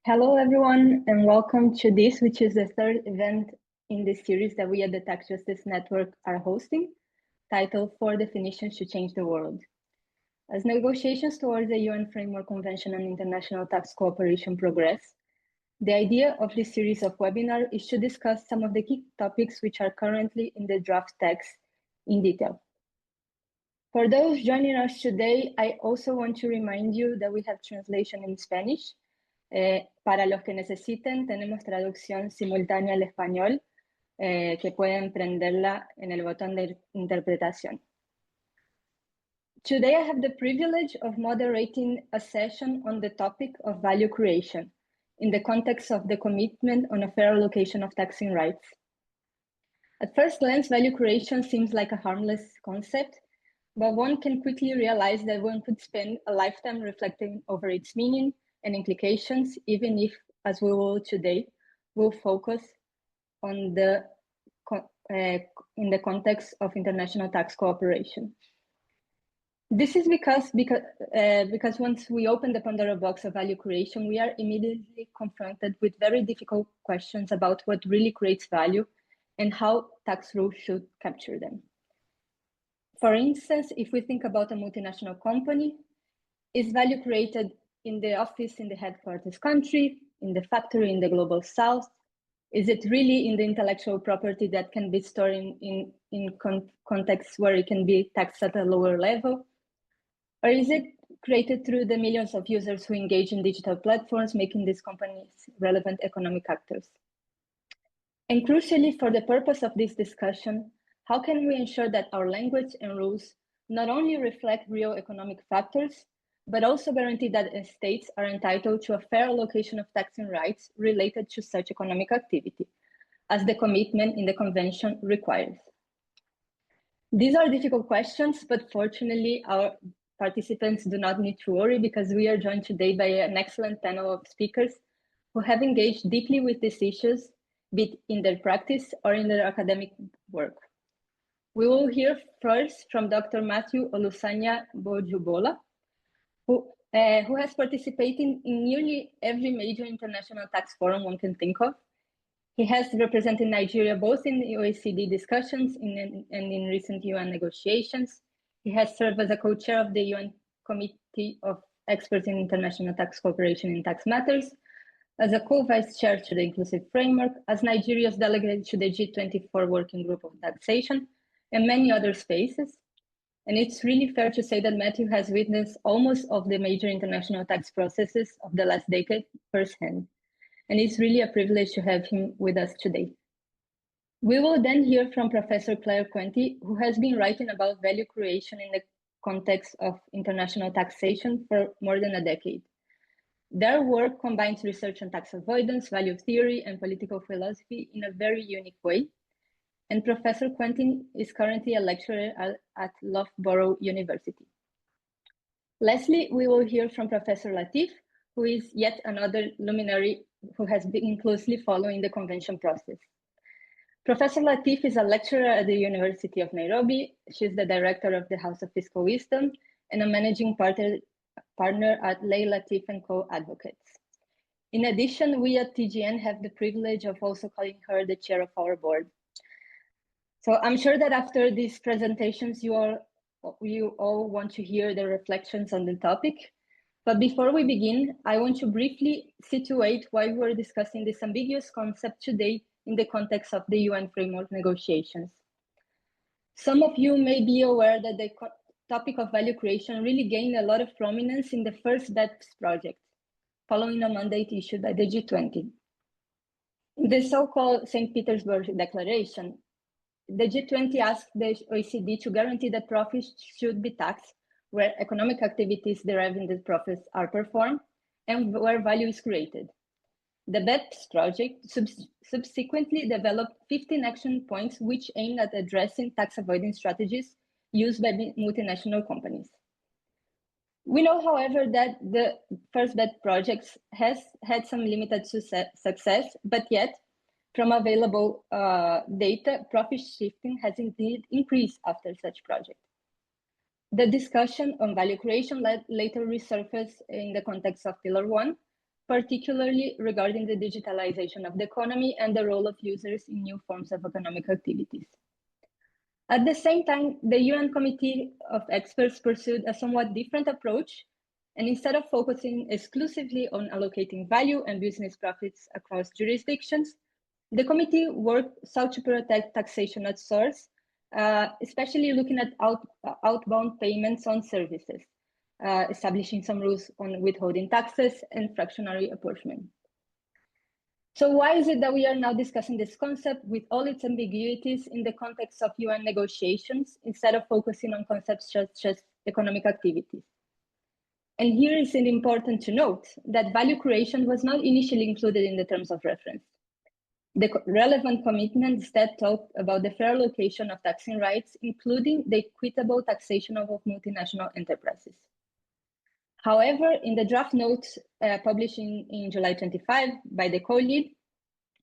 Hello, everyone, and welcome to this, which is the third event in this series that we at the Tax Justice Network are hosting, titled "4 Definitions to Change the World." As negotiations towards the UN Framework Convention on International Tax Cooperation progress, the idea of this series of webinars is to discuss some of the key topics which are currently in the draft text in detail. For those joining us today, I also want to remind you that we have translation in Spanish. Para los que necesiten, tenemos traducción simultánea al español, que pueden prenderla en el botón de interpretación. Today, I have the privilege of moderating a session on the topic of value creation in the context of the commitment on a fair allocation of taxing rights. At first glance, value creation seems like a harmless concept, but one can quickly realize that one could spend a lifetime reflecting over its meaning and implications, even if, as we will today, we'll focus on the in the context of international tax cooperation. This is because once we open the Pandora box of value creation, we are immediately confronted with very difficult questions about what really creates value and how tax rules should capture them. For instance, if we think about a multinational company, is value created in the office in the headquarters country, in the factory in the global south? Is it really in the intellectual property that can be stored in contexts where it can be taxed at a lower level? Or is it created through the millions of users who engage in digital platforms, making these companies relevant economic actors? And crucially, for the purpose of this discussion, how can we ensure that our language and rules not only reflect real economic factors, but also guarantee that states are entitled to a fair allocation of taxing rights related to such economic activity, as the commitment in the convention requires? These are difficult questions, but fortunately, our participants do not need to worry because we are joined today by an excellent panel of speakers who have engaged deeply with these issues, be it in their practice or in their academic work. We will hear first from Dr. Matthew Olusanya Bojubola, who has participated in nearly every major international tax forum one can think of. He has represented Nigeria both in the OECD discussions and in recent UN negotiations. He has served as a co-chair of the UN Committee of Experts in International Tax Cooperation in Tax Matters, as a co-vice chair to the Inclusive Framework, as Nigeria's delegate to the G20 Working Group of Taxation, and many other spaces. And it's really fair to say that Matthew has witnessed almost all of the major international tax processes of the last decade firsthand. And it's really a privilege to have him with us today. We will then hear from Professor Claire Quenty, who has been writing about value creation in the context of international taxation for more than a decade. Their work combines research on tax avoidance, value theory, and political philosophy in a very unique way. And Professor Quentin is currently a lecturer at Loughborough University. Lastly, we will hear from Professor Latif, who is yet another luminary who has been closely following the convention process. Professor Latif is a lecturer at the University of Nairobi. She's the director of the House of Fiscal Wisdom and a managing partner at Lay Latif & Co. Advocates. In addition, we at TGN have the privilege of also calling her the chair of our board. So I'm sure that after these presentations, you all want to hear the reflections on the topic. But before we begin, I want to briefly situate why we're discussing this ambiguous concept today in the context of the UN framework negotiations. Some of you may be aware that the topic of value creation really gained a lot of prominence in the first BEPS project, following a mandate issued by the G20. In the so-called St. Petersburg Declaration, the G20 asked the OECD to guarantee that profits should be taxed where economic activities deriving the profits are performed and where value is created. The BEPS project subsequently developed 15 action points which aimed at addressing tax avoidance strategies used by multinational companies. We know, however, that the first BEPS project has had some limited success, but yet, from available data, profit shifting has indeed increased after such project. The discussion on value creation later resurfaced in the context of Pillar 1, particularly regarding the digitalization of the economy and the role of users in new forms of economic activities. At the same time, the UN Committee of Experts pursued a somewhat different approach, and instead of focusing exclusively on allocating value and business profits across jurisdictions, the committee sought to protect taxation at source, especially looking at outbound payments on services, establishing some rules on withholding taxes and fractionary apportionment. So why is it that we are now discussing this concept with all its ambiguities in the context of UN negotiations instead of focusing on concepts such as economic activities? And here is it important to note that value creation was not initially included in the terms of reference. The relevant commitment instead talked about the fair allocation of taxing rights, including the equitable taxation of multinational enterprises. However, in the draft notes published in July 25 by the co-lead,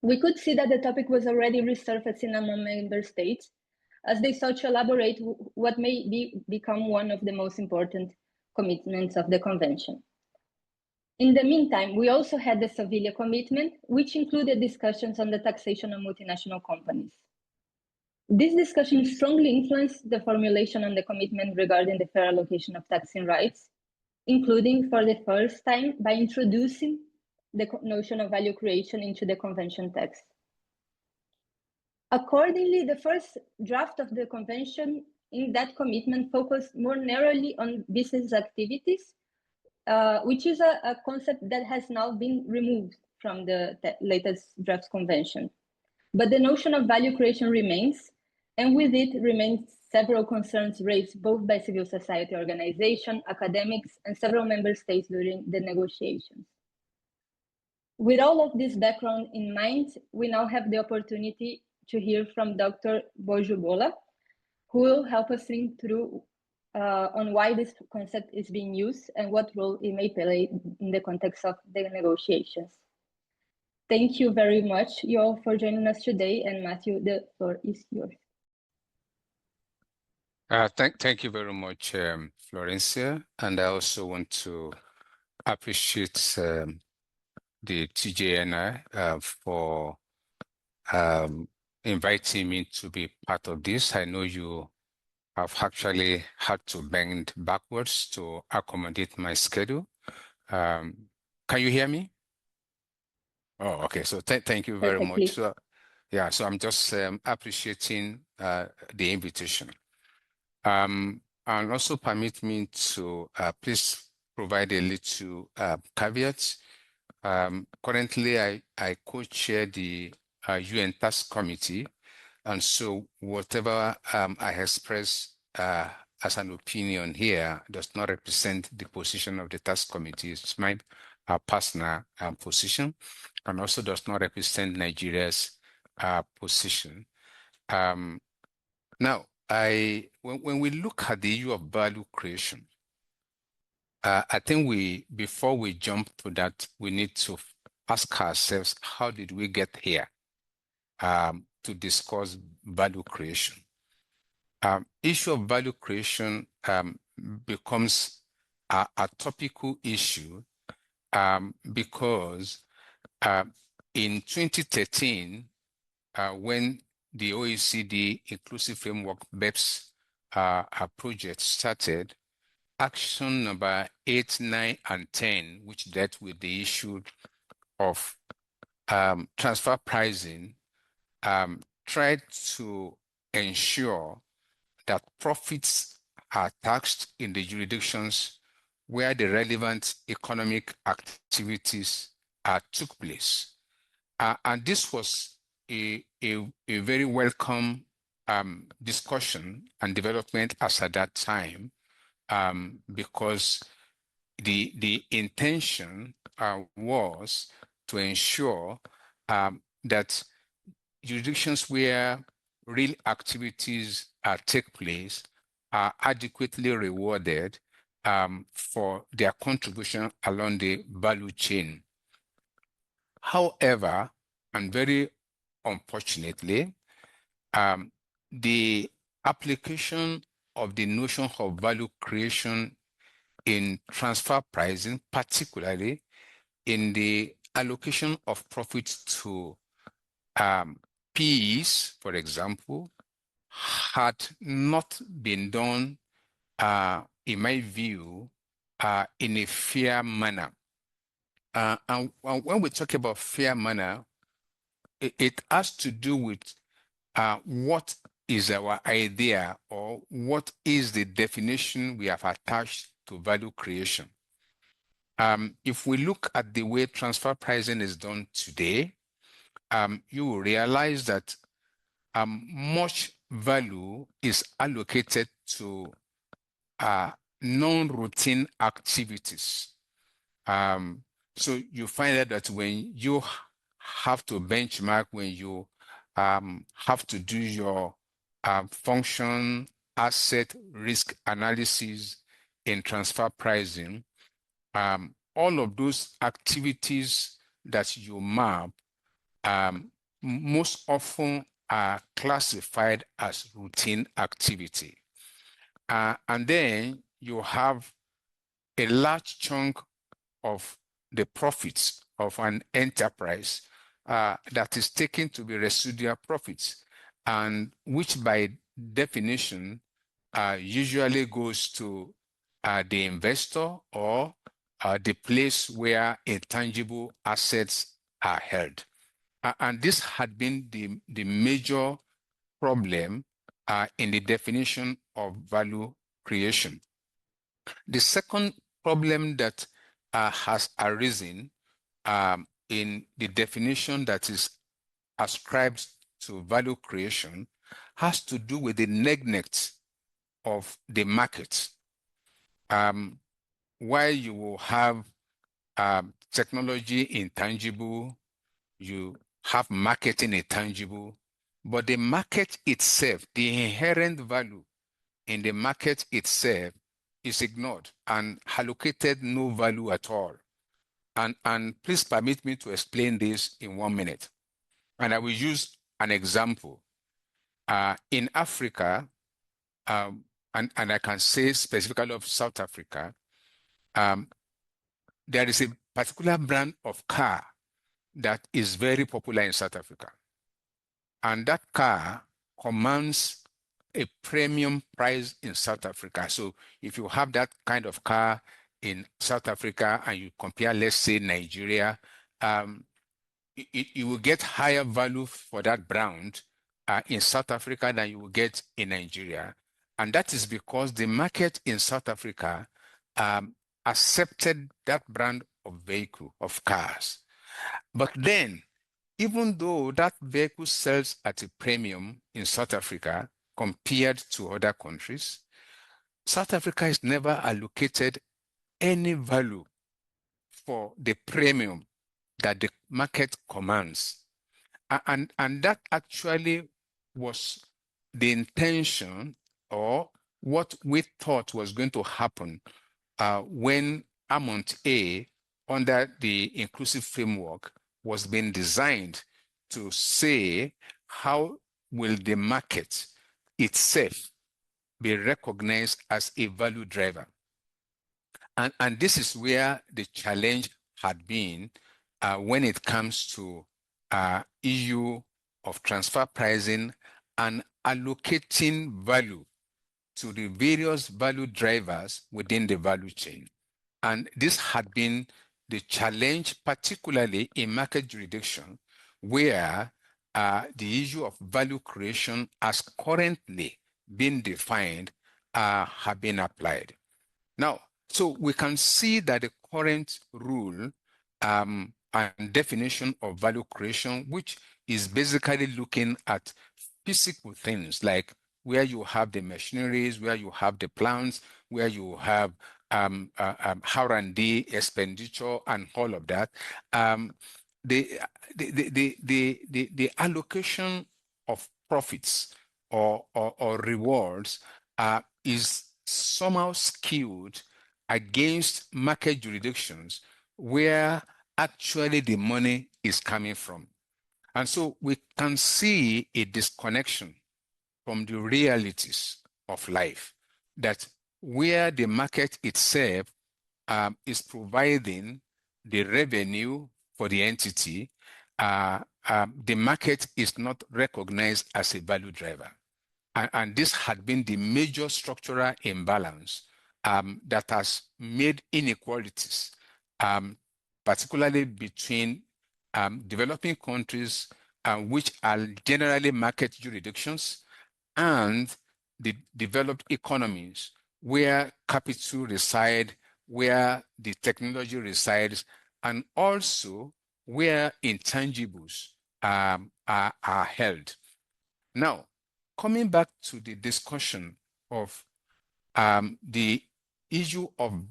we could see that the topic was already resurfacing among member states as they sought to elaborate what may become one of the most important commitments of the convention. In the meantime, we also had the Seville commitment, which included discussions on the taxation of multinational companies. This discussion strongly influenced the formulation on the commitment regarding the fair allocation of taxing rights, including for the first time by introducing the notion of value creation into the convention text. Accordingly, the first draft of the convention in that commitment focused more narrowly on business activities, which is a concept that has now been removed from the latest draft convention. But the notion of value creation remains, and with it remains several concerns raised both by civil society organizations, academics, and several member states during the negotiations. With all of this background in mind, we now have the opportunity to hear from Dr. Bojubola, who will help us think through on why this concept is being used and what role it may play in the context of the negotiations. Thank you very much, you all, for joining us today. And Matthew, the floor is yours. Thank you very much, Florencia. And I also want to appreciate the TJNI for inviting me to be part of this. I know you have actually had to bend backwards to accommodate my schedule. Can you hear me? Oh, okay. So thank you very much. So, yeah, so I'm just appreciating the invitation. And also permit me to please provide a little caveat. Currently, I co-chair the UN Task Committee, and so whatever I express as an opinion here does not represent the position of the Task Committee. It's my personal position, and also does not represent Nigeria's position. Now, when we look at the issue of value creation, I think before we jump to that, we need to ask ourselves, how did we get here to discuss value creation? Issue of value creation becomes a topical issue because in 2013, when the OECD Inclusive Framework BEPS project started, action number 8, 9, and 10, which dealt with the issue of transfer pricing, tried to ensure that profits are taxed in the jurisdictions where the relevant economic activities took place. And this was a very welcome discussion and development as at that time, because the intention was to ensure that jurisdictions where real activities take place are adequately rewarded for their contribution along the value chain. However, and very unfortunately, the application of the notion of value creation in transfer pricing particularly in the allocation of profits to PEs, for example, had not been done, in my view, in a fair manner. And when we talk about fair manner, it has to do with what is our idea, or what is the definition we have attached to value creation. If we look at the way transfer pricing is done today, you will realize that much value is allocated to non-routine activities. So you find out that when you have to benchmark, when you have to do your function asset risk analysis in transfer pricing, all of those activities that you map most often are classified as routine activity. And then you have a large chunk of the profits of an enterprise that is taken to be residual profits, and which by definition usually goes to the investor, or the place where intangible assets are held. And this had been the major problem in the definition of value creation. The second problem that has arisen in the definition that is ascribed to value creation has to do with the neglect of the market. While you will have technology intangible, you have marketing intangible, but the market itself, the inherent value in the market itself is ignored and allocated no value at all. And please permit me to explain this in 1 minute. And I will use an example. In Africa, and I can say specifically of South Africa, there is a particular brand of car that is very popular in South Africa. And that car commands a premium price in South Africa. So if you have that kind of car in South Africa and you compare, let's say, Nigeria, you will get higher value for that brand in South Africa than you will get in Nigeria. And that is because the market in South Africa accepted that brand of vehicle, of cars. But then, even though that vehicle sells at a premium in South Africa compared to other countries, South Africa is never allocated any value for the premium that the market commands. And that actually was the intention, or what we thought was going to happen when Amount A, under the inclusive framework, was being designed to say, how will the market itself be recognized as a value driver? And this is where the challenge had been when it comes to issue of transfer pricing and allocating value to the various value drivers within the value chain. And this had been the challenge, particularly in market jurisdiction, where the issue of value creation as currently been defined have been applied. Now, so we can see that the current rule and definition of value creation, which is basically looking at physical things like where you have the machineries, where you have the plants, where you have R&D expenditure and all of that. The allocation of profits or rewards is somehow skewed against market jurisdictions where actually the money is coming from. And so we can see a disconnection from the realities of life, that where the market itself is providing the revenue for the entity, the market is not recognized as a value driver. And this had been the major structural imbalance that has made inequalities, particularly between developing countries, which are generally market jurisdictions, and the developed economies where capital reside, where the technology resides, and also where intangibles are held. Now, coming back to the discussion of the issue of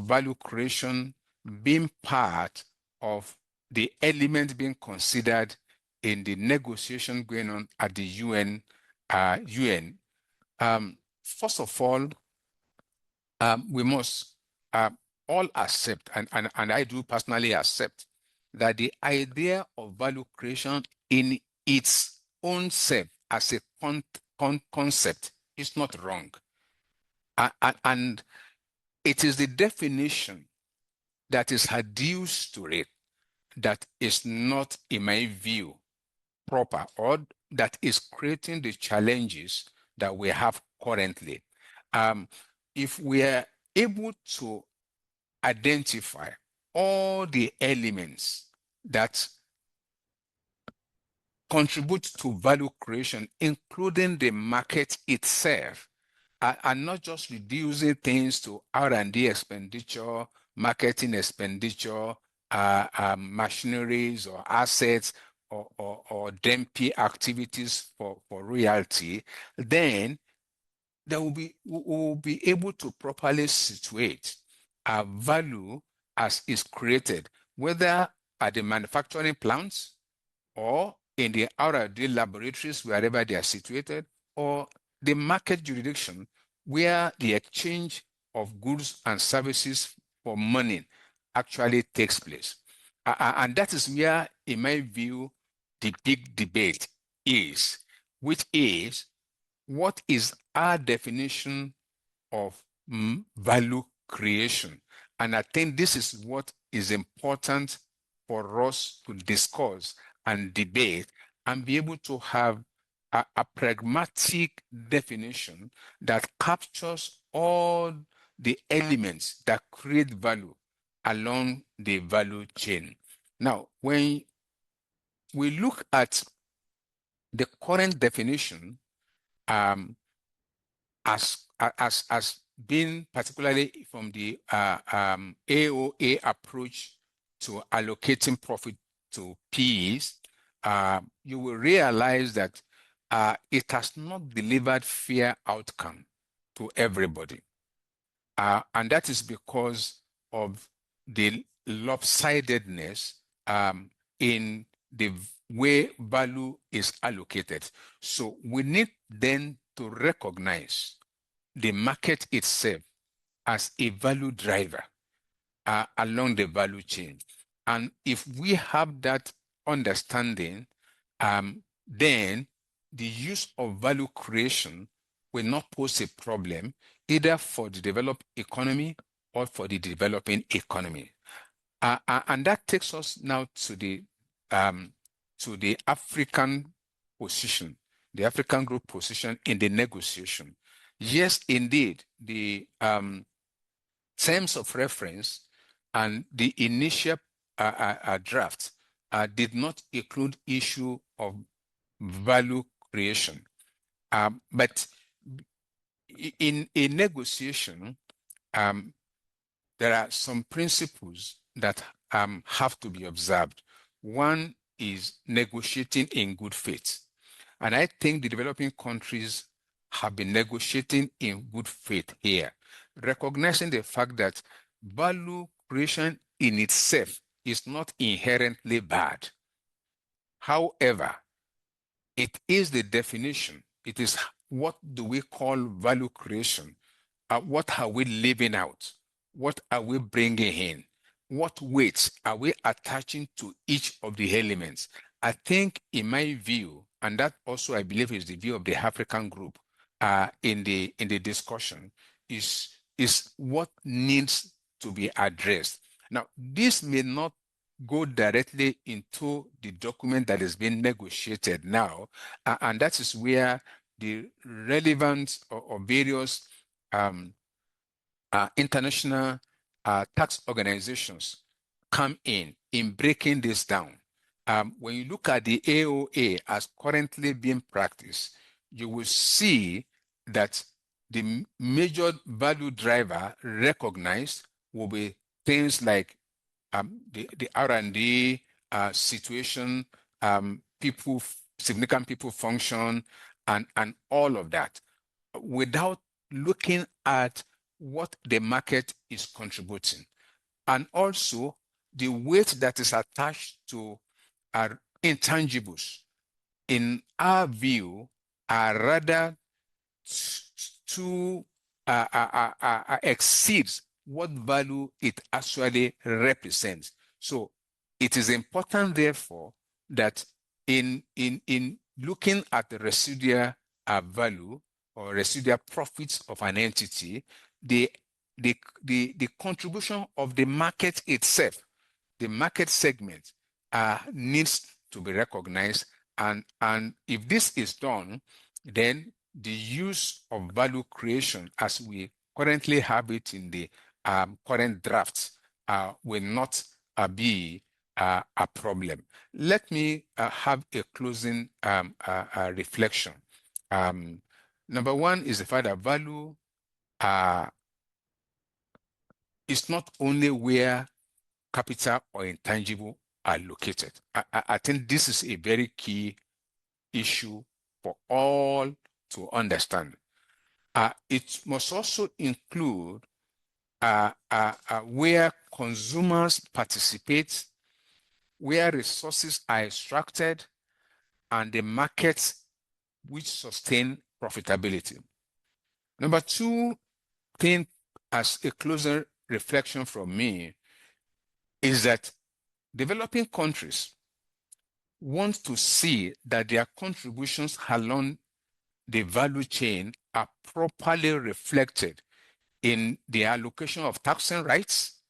value creation being part of the element being considered in the negotiation going on at the UN, first of all, we must all accept, and I do personally accept, that the idea of value creation in its own self as a concept is not wrong. And it is the definition that is adduced to it that is not, in my view, proper, or that is creating the challenges that we have currently. If we are able to identify all the elements that contribute to value creation, including the market itself, and not just reducing things to R&D expenditure, marketing expenditure, machineries or assets, or DMP activities for royalty, then we will be able to properly situate a value as is created, whether at the manufacturing plants or in the R&D laboratories, wherever they are situated, or the market jurisdiction where the exchange of goods and services for money actually takes place. And that is where, in my view, the big debate is, which is, what is our definition of value creation? And I think this is what is important for us to discuss and debate and be able to have a pragmatic definition that captures all the elements that create value along the value chain. Now, when we look at the current definition, as being particularly from the AOA approach to allocating profit to PEs, you will realize that it has not delivered fair outcome to everybody. And that is because of the lopsidedness in the way value is allocated. So we need then to recognize the market itself as a value driver along the value chain. And if we have that understanding, then the use of value creation will not pose a problem either for the developed economy or for the developing economy. And that takes us now to the African position, the African group position in the negotiation. Yes, indeed, the terms of reference and the initial draft did not include issue of value creation. But in a negotiation, there are some principles that have to be observed. One is negotiating in good faith. And I think the developing countries have been negotiating in good faith here, recognizing the fact that value creation in itself is not inherently bad. However, it is the definition. It is what do we call value creation? What are we living out? What are we bringing in? What weights are we attaching to each of the elements? I think, in my view, and that also I believe is the view of the African group in the discussion, is what needs to be addressed. Now, this may not go directly into the document that is being negotiated now, and that is where the relevance of various international tax organizations come in breaking this down. When you look at the AOA as currently being practiced, you will see that the major value driver recognized will be things like the R&D situation, significant people function, and all of that, without looking at what the market is contributing, and also the weight that is attached to our intangibles, in our view, are rather too exceeds what value it actually represents. So it is important, therefore, that in looking at the residual value or residual profits of an entity, the contribution of the market itself, the market segment, needs to be recognized. And if this is done, then the use of value creation as we currently have it in the current drafts will not be a problem. Let me have a closing reflection. Number one is the fact that value is not only where capital or intangible are located. I think this is a very key issue for all to understand. It must also include where consumers participate, where resources are extracted, and the markets which sustain profitability. Number two thing, as a closer reflection from me, is that developing countries want to see that their contributions along the value chain are properly reflected in the allocation of taxing rights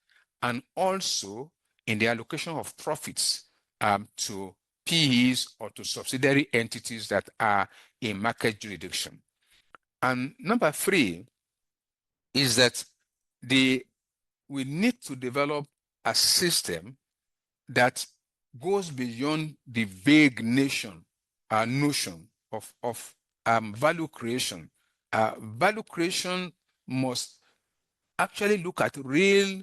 and also in the allocation of profits to PEs or to subsidiary entities that are in market jurisdiction. And number three is that we need to develop a system that goes beyond the vague notion of value creation. Value creation must actually look at real,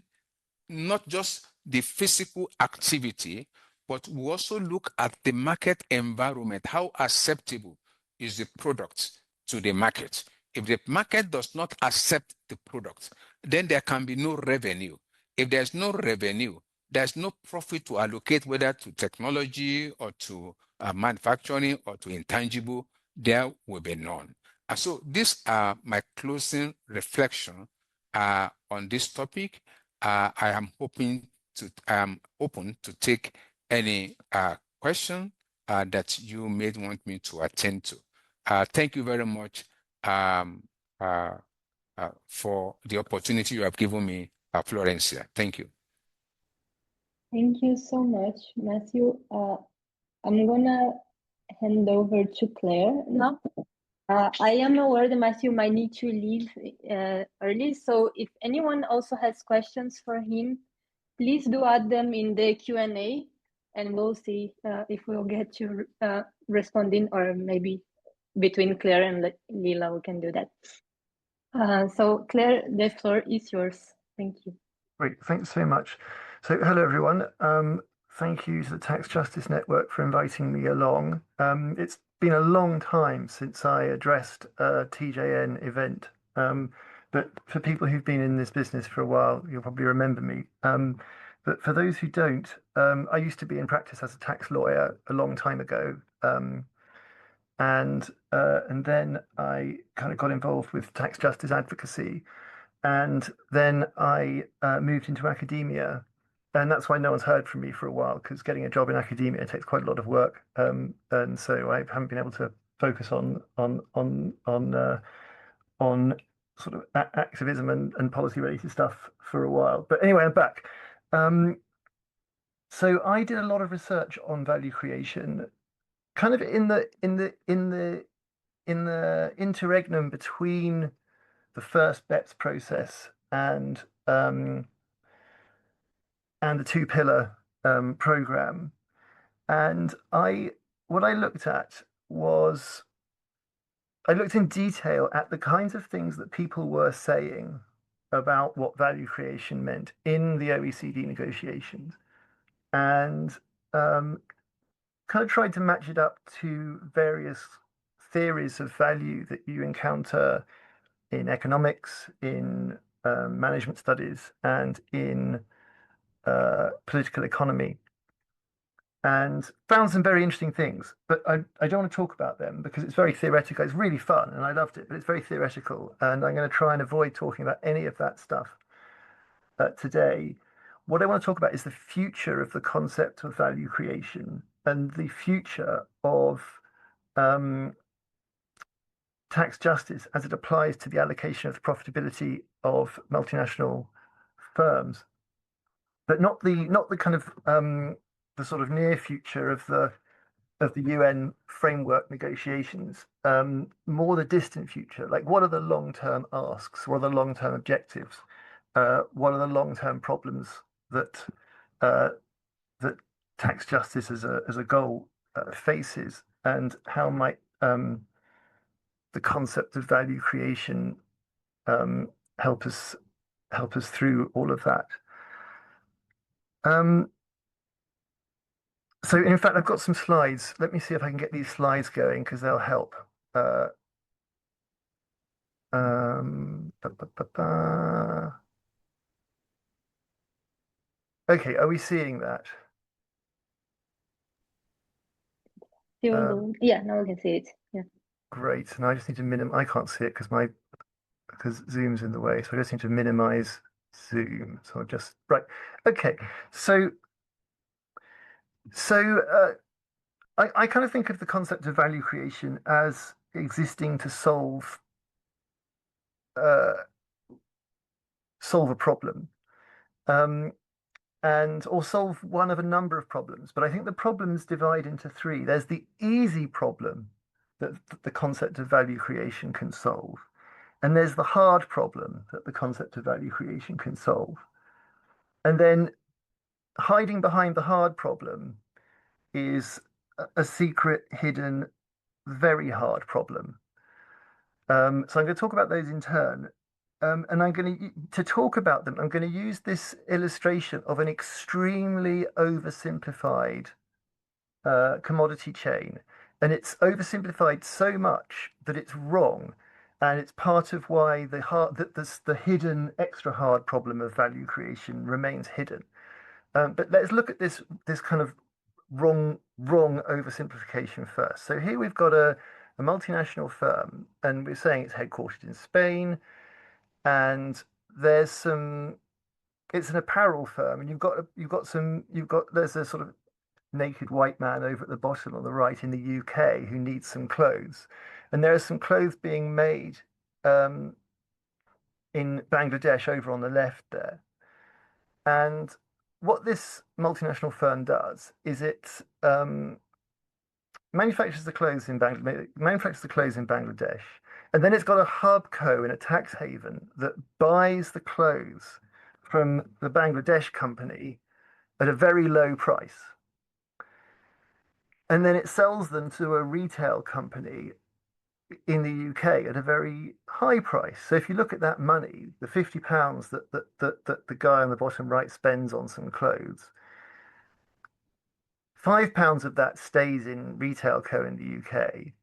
not just the physical activity, but we also look at the market environment. How acceptable is the product to the market? If the market does not accept the product, then there can be no revenue. If there's no revenue, there's no profit to allocate, whether to technology or to manufacturing or to intangible. There will be none. And so these are my closing reflection on this topic. I am open to take any question that you may want me to attend to. Thank you very much for the opportunity you have given me, Florencia. Thank you. Thank you so much, Matthew. I'm gonna hand over to Claire now. I am aware that Matthew might need to leave early, so if anyone also has questions for him, please do add them in the Q&A, and we'll see if we'll get to responding, or maybe between Claire and Lila we can do that. So Claire, the floor is yours. Thank you. Great, thanks so much. So hello everyone. Thank you to the Tax Justice Network for inviting me along. It's been a long time since I addressed a TJN event, but for people who've been in this business for a while, you'll probably remember me. But for those who don't, I used to be in practice as a tax lawyer a long time ago, and then I kind of got involved with tax justice advocacy, and then I moved into academia. And that's why no one's heard from me for a while, because getting a job in academia takes quite a lot of work, and so I haven't been able to focus on sort of activism and policy related stuff for a while. But anyway, I'm back. So I did a lot of research on value creation, kind of in the interregnum between the first BEPS process and the two-pillar program. And what I looked at was I looked in detail at the kinds of things that people were saying about what value creation meant in the OECD negotiations, and kind of tried to match it up to various theories of value that you encounter in economics, in management studies, and in political economy, and found some very interesting things. But I don't want to talk about them because it's very theoretical. It's really fun and I loved it, but it's very theoretical. And I'm going to try and avoid talking about any of that stuff today. What I want to talk about is the future of the concept of value creation and the future of tax justice as it applies to the allocation of the profitability of multinational firms, but not the kind of the sort of near future of the UN framework negotiations, more the distant future. Like, what are the long-term asks? What are the long-term objectives? What are the long-term problems that that tax justice as a goal faces, and how might the concept of value creation help us through all of that? So in fact, I've got some slides. Let me see if I can get these slides going because they'll help. Ba, ba, ba, ba. Okay, are we seeing that? Yeah, now we can see it. Yeah. Great. And I just need to I can't see it because Zoom's in the way. So I just need to minimize Zoom. So I'll just, right. Okay. So I kind of think of the concept of value creation as existing to solve a problem. Or solve one of a number of problems. But I think the problems divide into three. There's the easy problem that the concept of value creation can solve. And there's the hard problem that the concept of value creation can solve. And then hiding behind the hard problem is a secret, hidden, very hard problem. So I'm going to talk about those in turn. And I'm going to talk about them. I'm going to use this illustration of an extremely oversimplified commodity chain. And it's oversimplified so much that it's wrong. And it's part of why the hidden extra hard problem of value creation remains hidden. But let's look at this kind of wrong oversimplification first. So here we've got a multinational firm, and we're saying it's headquartered in Spain, and there's it's an apparel firm, and there's a sort of naked white man over at the bottom on the right in the UK who needs some clothes, and there are some clothes being made in Bangladesh over on the left there. And what this multinational firm does is it manufactures the clothes in Bangladesh, and then it's got a hub co in a tax haven that buys the clothes from the Bangladesh company at a very low price. And then it sells them to a retail company in the UK at a very high price. So if you look at that money, the £50 that the guy on the bottom right spends on some clothes, £5 of that stays in retail co in the UK.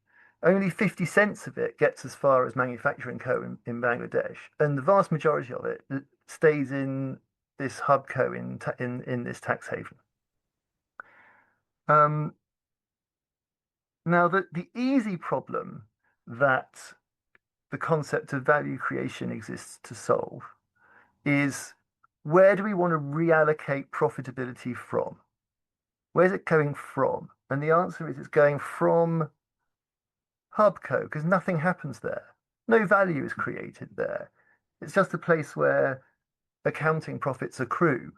Only 50 cents of it gets as far as manufacturing co in Bangladesh, and the vast majority of it stays in this hub co in this tax haven. Now, the easy problem that the concept of value creation exists to solve is, where do we want to reallocate profitability from? Where's it going from? And the answer is, it's going from Hubco, because nothing happens there. No value is created there. It's just a place where accounting profits accrue.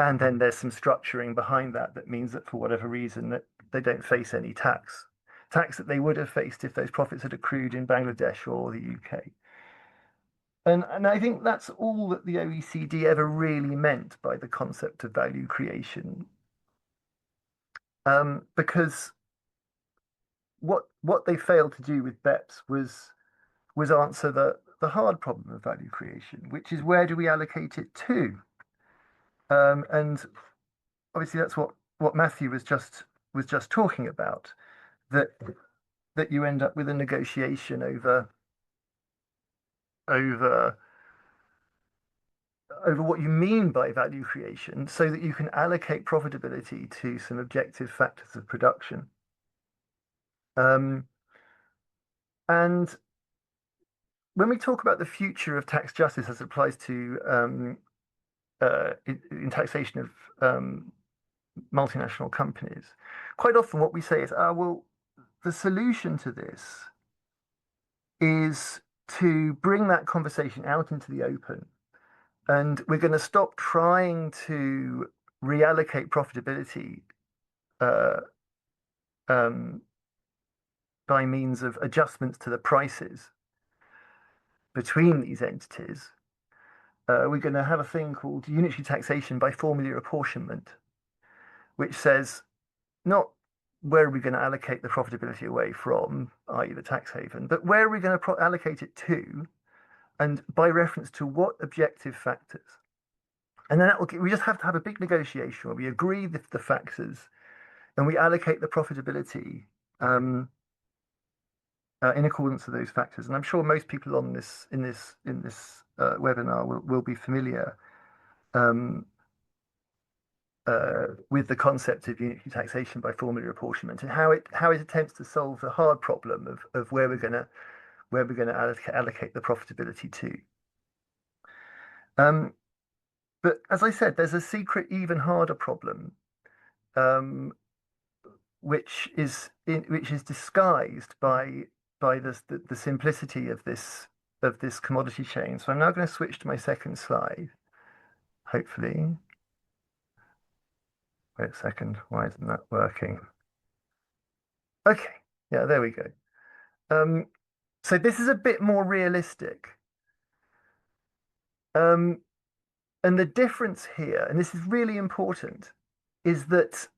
And then there's some structuring behind that means that for whatever reason that they don't face any tax that they would have faced if those profits had accrued in Bangladesh or the UK. And I think that's all that the OECD ever really meant by the concept of value creation. Because what they failed to do with BEPS was answer the hard problem of value creation, which is where do we allocate it to? And obviously that's what Matthew was just talking about, that you end up with a negotiation over what you mean by value creation so that you can allocate profitability to some objective factors of production. And when we talk about the future of tax justice as it applies to in taxation of multinational companies, quite often what we say is, well, the solution to this is to bring that conversation out into the open. And we're going to stop trying to reallocate profitability by means of adjustments to the prices between these entities. We're going to have a thing called unitary taxation by formula apportionment, which says not where are we going to allocate the profitability away from, i.e. the tax haven, but where are we going to allocate it to, and by reference to what objective factors. And then we just have to have a big negotiation where we agree the factors and we allocate the profitability in accordance with those factors. And I'm sure most people on this in this webinar will be familiar with the concept of unitary taxation by formula apportionment and how it attempts to solve the hard problem of where we're going to allocate the profitability to. But as I said, there's a secret, even harder problem, which is disguised by the simplicity of this commodity chain. So I'm now going to switch to my second slide. Hopefully, wait a second. Why isn't that working? Okay, yeah, there we go. So this is a bit more realistic. And the difference here, and this is really important, is that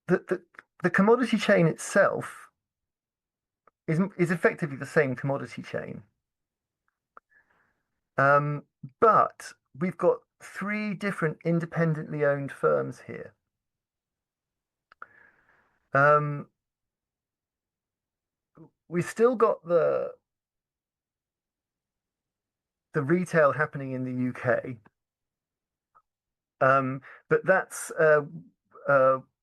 the commodity chain itself is effectively the same commodity chain. But we've got three different independently owned firms here. We've still got the retail happening in the UK, but that's a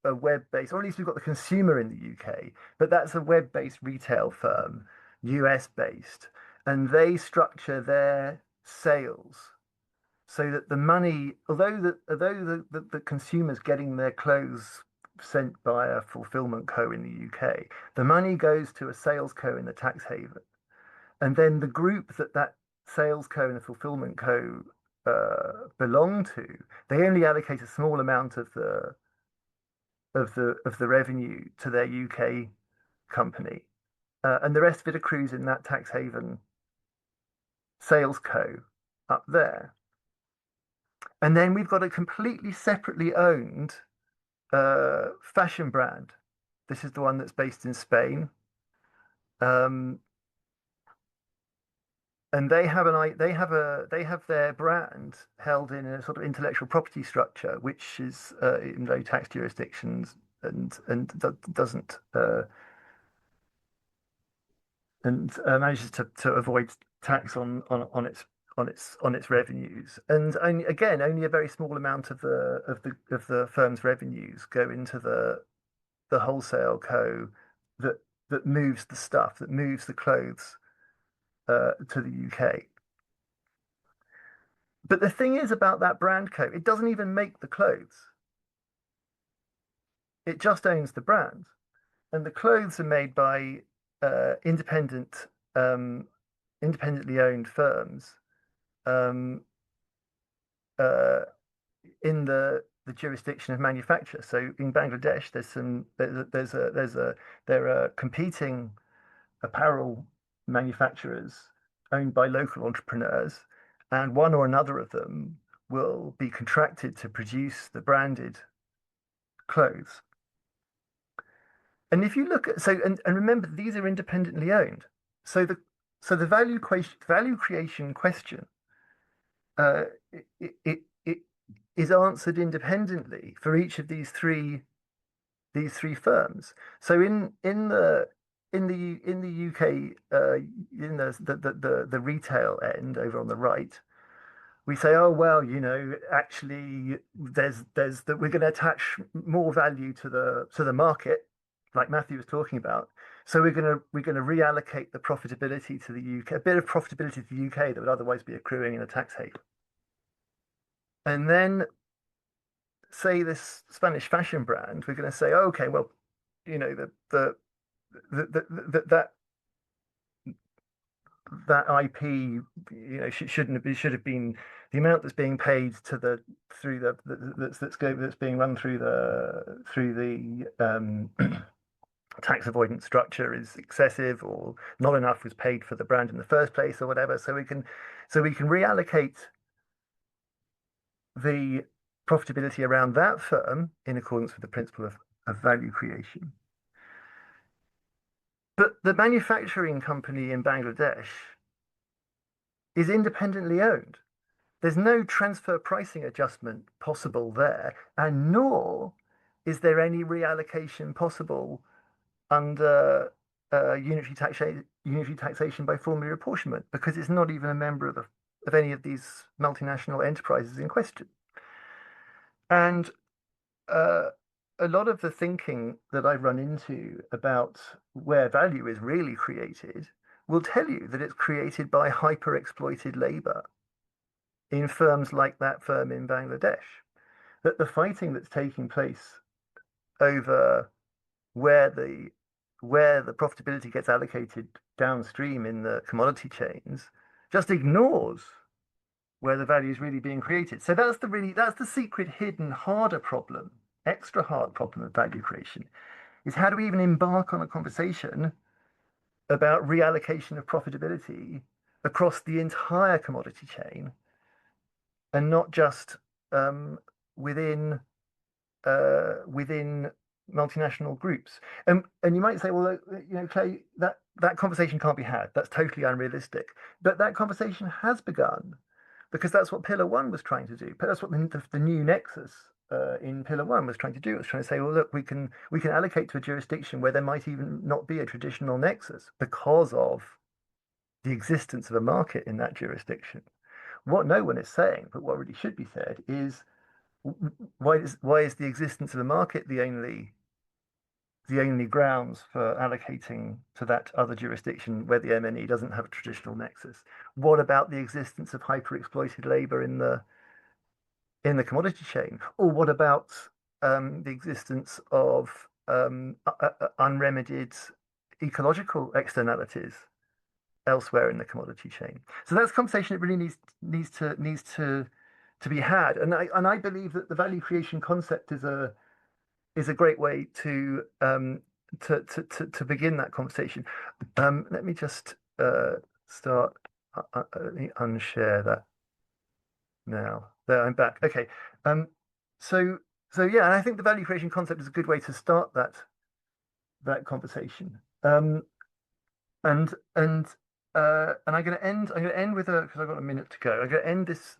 web-based, or at least we've got the consumer in the UK, but that's a web-based retail firm, US-based, and they structure their sales so that the money, although the consumer's getting their clothes sent by a fulfillment co in the UK, the money goes to a sales co in the tax haven, and then the group that sales co and the fulfillment co belong to, they only allocate a small amount of the revenue to their UK company, and the rest of it accrues in that tax haven sales co up there. And then we've got a completely separately owned fashion brand. This is the one that's based in Spain. And they have their brand held in a sort of intellectual property structure, which is in low tax jurisdictions and doesn't manages to avoid tax on its revenues. And only a very small amount of the firm's revenues go into the wholesale co that moves the stuff, that moves the clothes to the UK. But the thing is about that brand co, it doesn't even make the clothes. It just owns the brand. And the clothes are made by independently owned firms in the jurisdiction of manufacture. So in Bangladesh, there are competing apparel manufacturers owned by local entrepreneurs, and one or another of them will be contracted to produce the branded clothes. And if you look at and remember, these are independently owned. So the value creation question it is answered independently for each of these three firms. So in the UK, in the retail end over on the right, we say, oh well, actually, there's that we're going to attach more value to the market, like Matthew was talking about. So we're going to reallocate the profitability to the UK, a bit of profitability to the UK that would otherwise be accruing in a tax haven. And then, say this Spanish fashion brand, we're going to say, oh, okay, well, that IP, should have been the amount that's being paid to that's being run through the tax avoidance structure is excessive, or not enough was paid for the brand in the first place, or whatever. So we can reallocate the profitability around that firm in accordance with the principle of value creation. But the manufacturing company in Bangladesh is independently owned. There's no transfer pricing adjustment possible there, and nor is there any reallocation possible under unitary taxation by formula apportionment, because it's not even a member of any of these multinational enterprises in question. And a lot of the thinking that I run into about where value is really created will tell you that it's created by hyper-exploited labor in firms like that firm in Bangladesh. That the fighting that's taking place over where the profitability gets allocated downstream in the commodity chains just ignores where the value is really being created. So that's the secret, hidden, harder problem, extra hard problem of value creation, is how do we even embark on a conversation about reallocation of profitability across the entire commodity chain, and not just within multinational groups. And you might say, well, Clay, that conversation can't be had. That's totally unrealistic. But that conversation has begun, because that's what Pillar 1 was trying to do. But that's what the new nexus in Pillar 1 was trying to do. It was trying to say, well, look, we can allocate to a jurisdiction where there might even not be a traditional nexus because of the existence of a market in that jurisdiction. What no one is saying, but what really should be said, is why is the existence of a market the only grounds for allocating to that other jurisdiction where the MNE doesn't have a traditional nexus? What about the existence of hyper-exploited labor in the commodity chain? Or what about the existence of unremedied ecological externalities elsewhere in the commodity chain? So that's a conversation that really needs to be had. And I believe that the value creation concept is a great way to begin that conversation. Let me just start. Let me unshare that now. There, I'm back. Okay. So yeah, and I think the value creation concept is a good way to start that conversation. And I'm going to end with because I've got a minute to go. I'm going to end this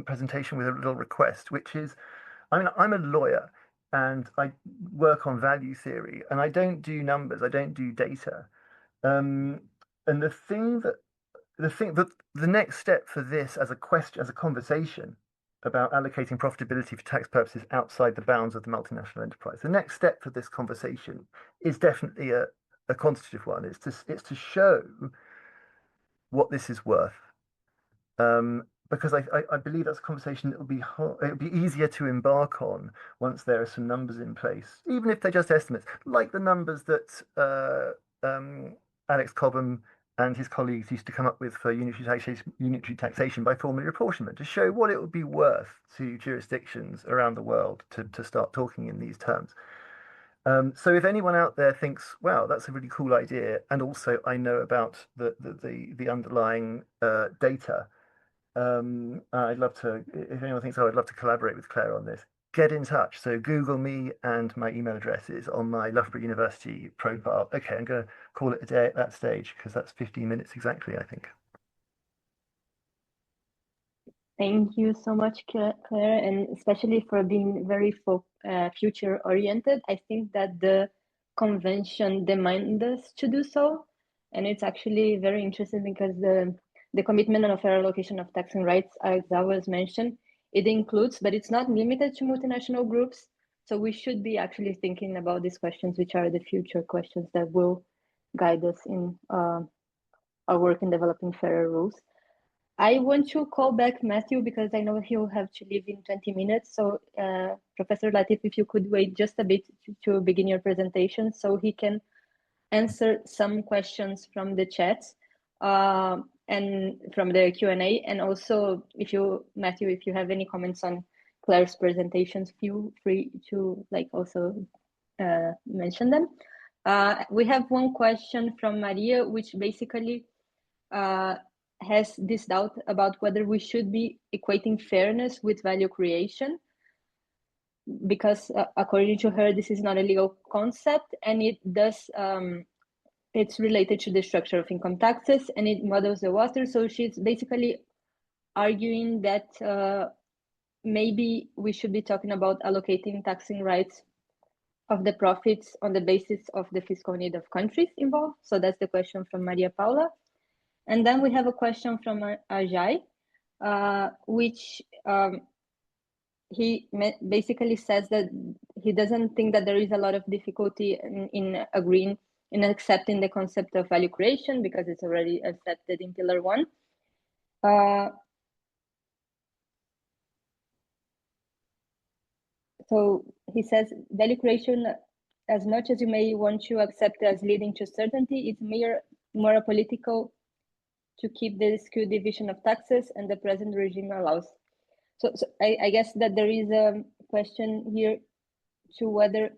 presentation with a little request, which is, I'm a lawyer and I work on value theory, and I don't do numbers, I don't do data. And the next step for this as a conversation about allocating profitability for tax purposes outside the bounds of the multinational enterprise, the next step for this conversation is definitely a quantitative one. It's to show what this is worth. Because I believe that's a conversation that it'll be easier to embark on once there are some numbers in place, even if they're just estimates, like the numbers that Alex Cobham and his colleagues used to come up with for unitary taxation by formula apportionment to show what it would be worth to jurisdictions around the world to start talking in these terms. So if anyone out there thinks, wow, that's a really cool idea, and also I know about the underlying data, I'd love to, if anyone thinks, oh, I'd love to collaborate with Claire on this, get in touch. So Google me, and my email address is on my Loughborough University profile. Okay, I'm going to call it a day at that stage because that's 15 minutes exactly, I think. Thank you so much, Claire, and especially for being very future oriented. I think that the convention demands us to do so, and it's actually very interesting because the commitment on a fair allocation of taxing rights, as I was mentioned, it includes, but it's not limited to multinational groups. So we should be actually thinking about these questions, which are the future questions that will guide us in our work in developing fairer rules. I want to call back Matthew because I know he'll have to leave in 20 minutes. So Professor Latif, if you could wait just a bit to begin your presentation so he can answer some questions from the chat and from the Q&A. And also, Matthew, if you have any comments on Claire's presentations, feel free to also mention them. We have one question from Maria, which basically has this doubt about whether we should be equating fairness with value creation, because according to her, this is not a legal concept, and it does it's related to the structure of income taxes, and it muddles the water. So she's basically arguing that maybe we should be talking about allocating taxing rights of the profits on the basis of the fiscal need of countries involved. So that's the question from Maria Paula. And then we have a question from Ajay, which he basically says that he doesn't think that there is a lot of difficulty in agreeing, in accepting the concept of value creation because it's already accepted in Pillar 1. So he says value creation, as much as you may want to accept as leading to certainty, it's more a political to keep the skewed division of taxes and the present regime allows. So I guess that there is a question here to whether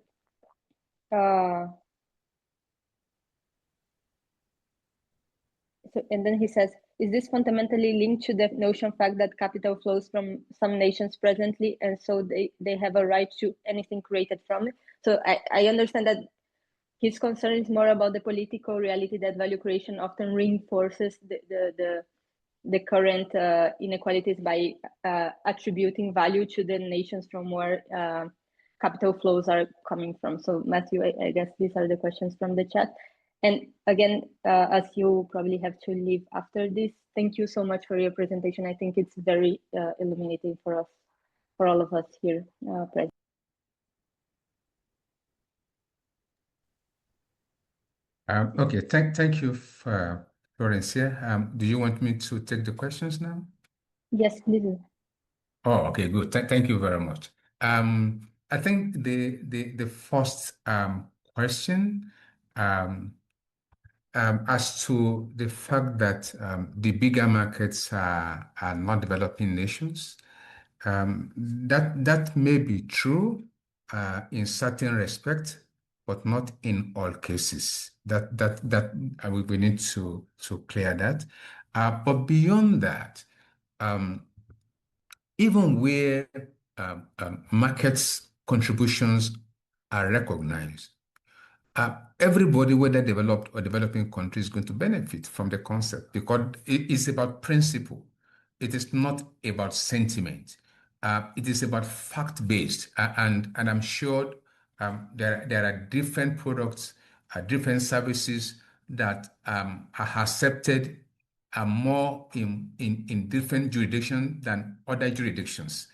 and then he says, is this fundamentally linked to the notion fact that capital flows from some nations presently, and so they have a right to anything created from it? So I understand that his concern is more about the political reality that value creation often reinforces the current inequalities by attributing value to the nations from where capital flows are coming from. So Matthew, I guess these are the questions from the chat. And again, as you probably have to leave after this, thank you so much for your presentation. I think it's very illuminating for us, for all of us here present. Okay, thank you, Florencia. Do you want me to take the questions now? Yes, please. Oh, okay, good. Thank you very much. I think the first question as to the fact that the bigger markets are not developing nations, that may be true in certain respects, but not in all cases. We need to clear that. But beyond that, even where markets contributions are recognized, everybody, whether developed or developing country, is going to benefit from the concept because it is about principle. It is not about sentiment. It is about fact-based. And I'm sure there are different products, different services that are accepted more in different jurisdictions than other jurisdictions.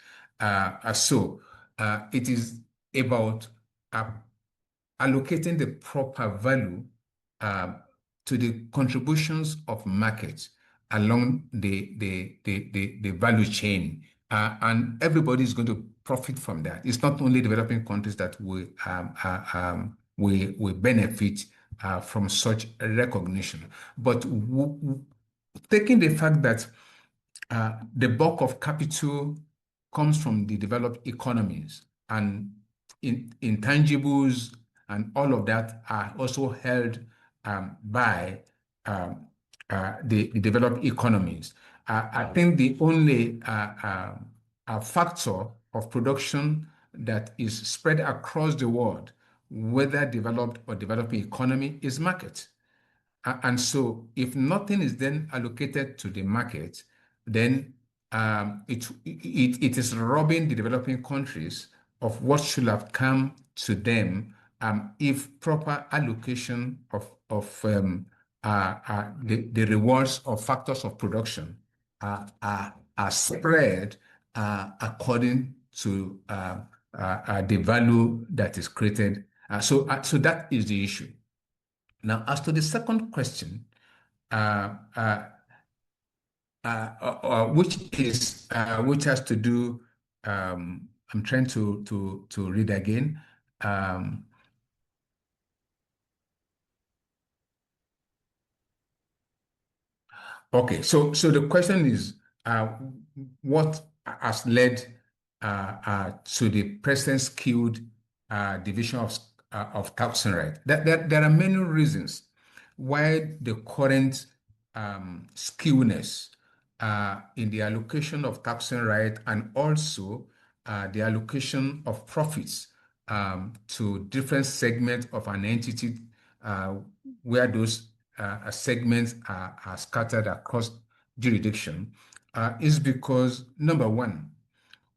So it is about allocating the proper value to the contributions of markets along the value chain. And everybody is going to profit from that. It's not only developing countries that will benefit from such recognition. But taking the fact that the bulk of capital comes from the developed economies, and intangibles and all of that are also held by the developed economies. I think the only factor of production that is spread across the world, whether developed or developing economy, is market. And so if nothing is then allocated to the market, then it is robbing the developing countries of what should have come to them if proper allocation of the rewards of factors of production are spread according to the value that is created. So that is the issue. Now, as to the second question, which has to do, I'm trying to read again. Okay, so the question is, what has led to the present skewed division of taxing right? There are many reasons why the current skewness in the allocation of taxing right, and also the allocation of profits to different segments of an entity, where those segments are scattered across jurisdiction, is because, number one,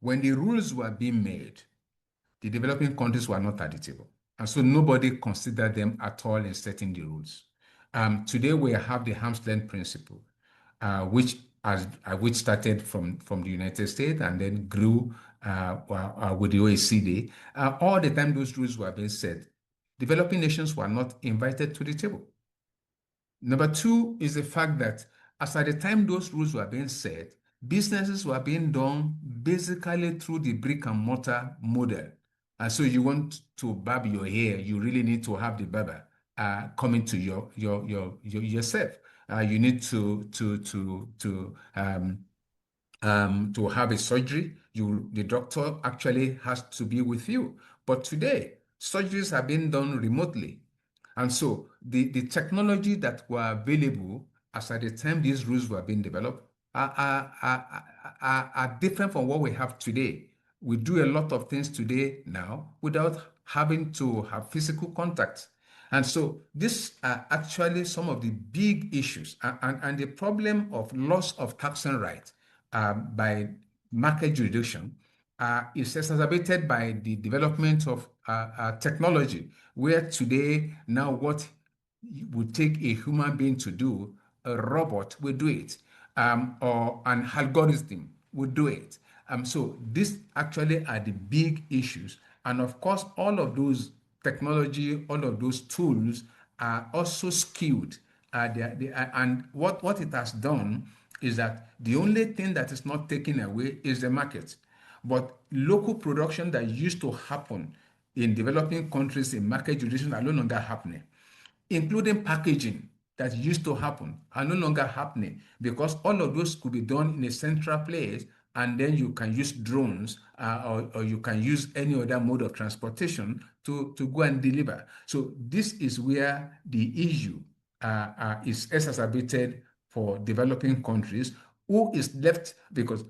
when the rules were being made, the developing countries were not at the table. And so nobody considered them at all in setting the rules. Today, we have the arm's length principle, which started from the United States and then grew with the OECD. All the time those rules were being set, developing nations were not invited to the table. Number two is the fact that as at the time those rules were being set, businesses were being done basically through the brick and mortar model. And so you want to barb your hair, you really need to have the barber coming to yourself. You need to have a surgery. The doctor actually has to be with you. But today, surgeries are being done remotely. And so the technology that were available as at the time these rules were being developed are different from what we have today. We do a lot of things today now without having to have physical contact. And so these are actually some of the big issues, and the problem of loss of taxing right by market jurisdiction is exacerbated by the development of technology, where today, now what would take a human being to do, a robot will do it, or an algorithm will do it. So these actually are the big issues. And of course, all of those technology, all of those tools are also skewed. And what it has done is that the only thing that is not taken away is the market. But local production that used to happen in developing countries in market jurisdiction are no longer happening, including packaging that used to happen are no longer happening, because all of those could be done in a central place, and then you can use drones or you can use any other mode of transportation to go and deliver. So this is where the issue is exacerbated for developing countries, who is left, because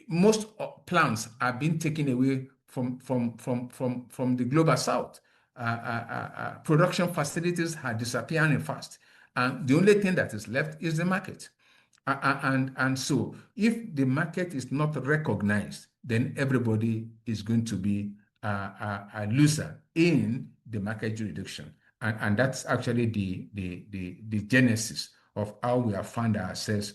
most plants are being taken away from the global south. Production facilities are disappearing fast, and the only thing that is left is the market. And so if the market is not recognized, then everybody is going to be a loser in the market jurisdiction. And that's actually the genesis of how we have found ourselves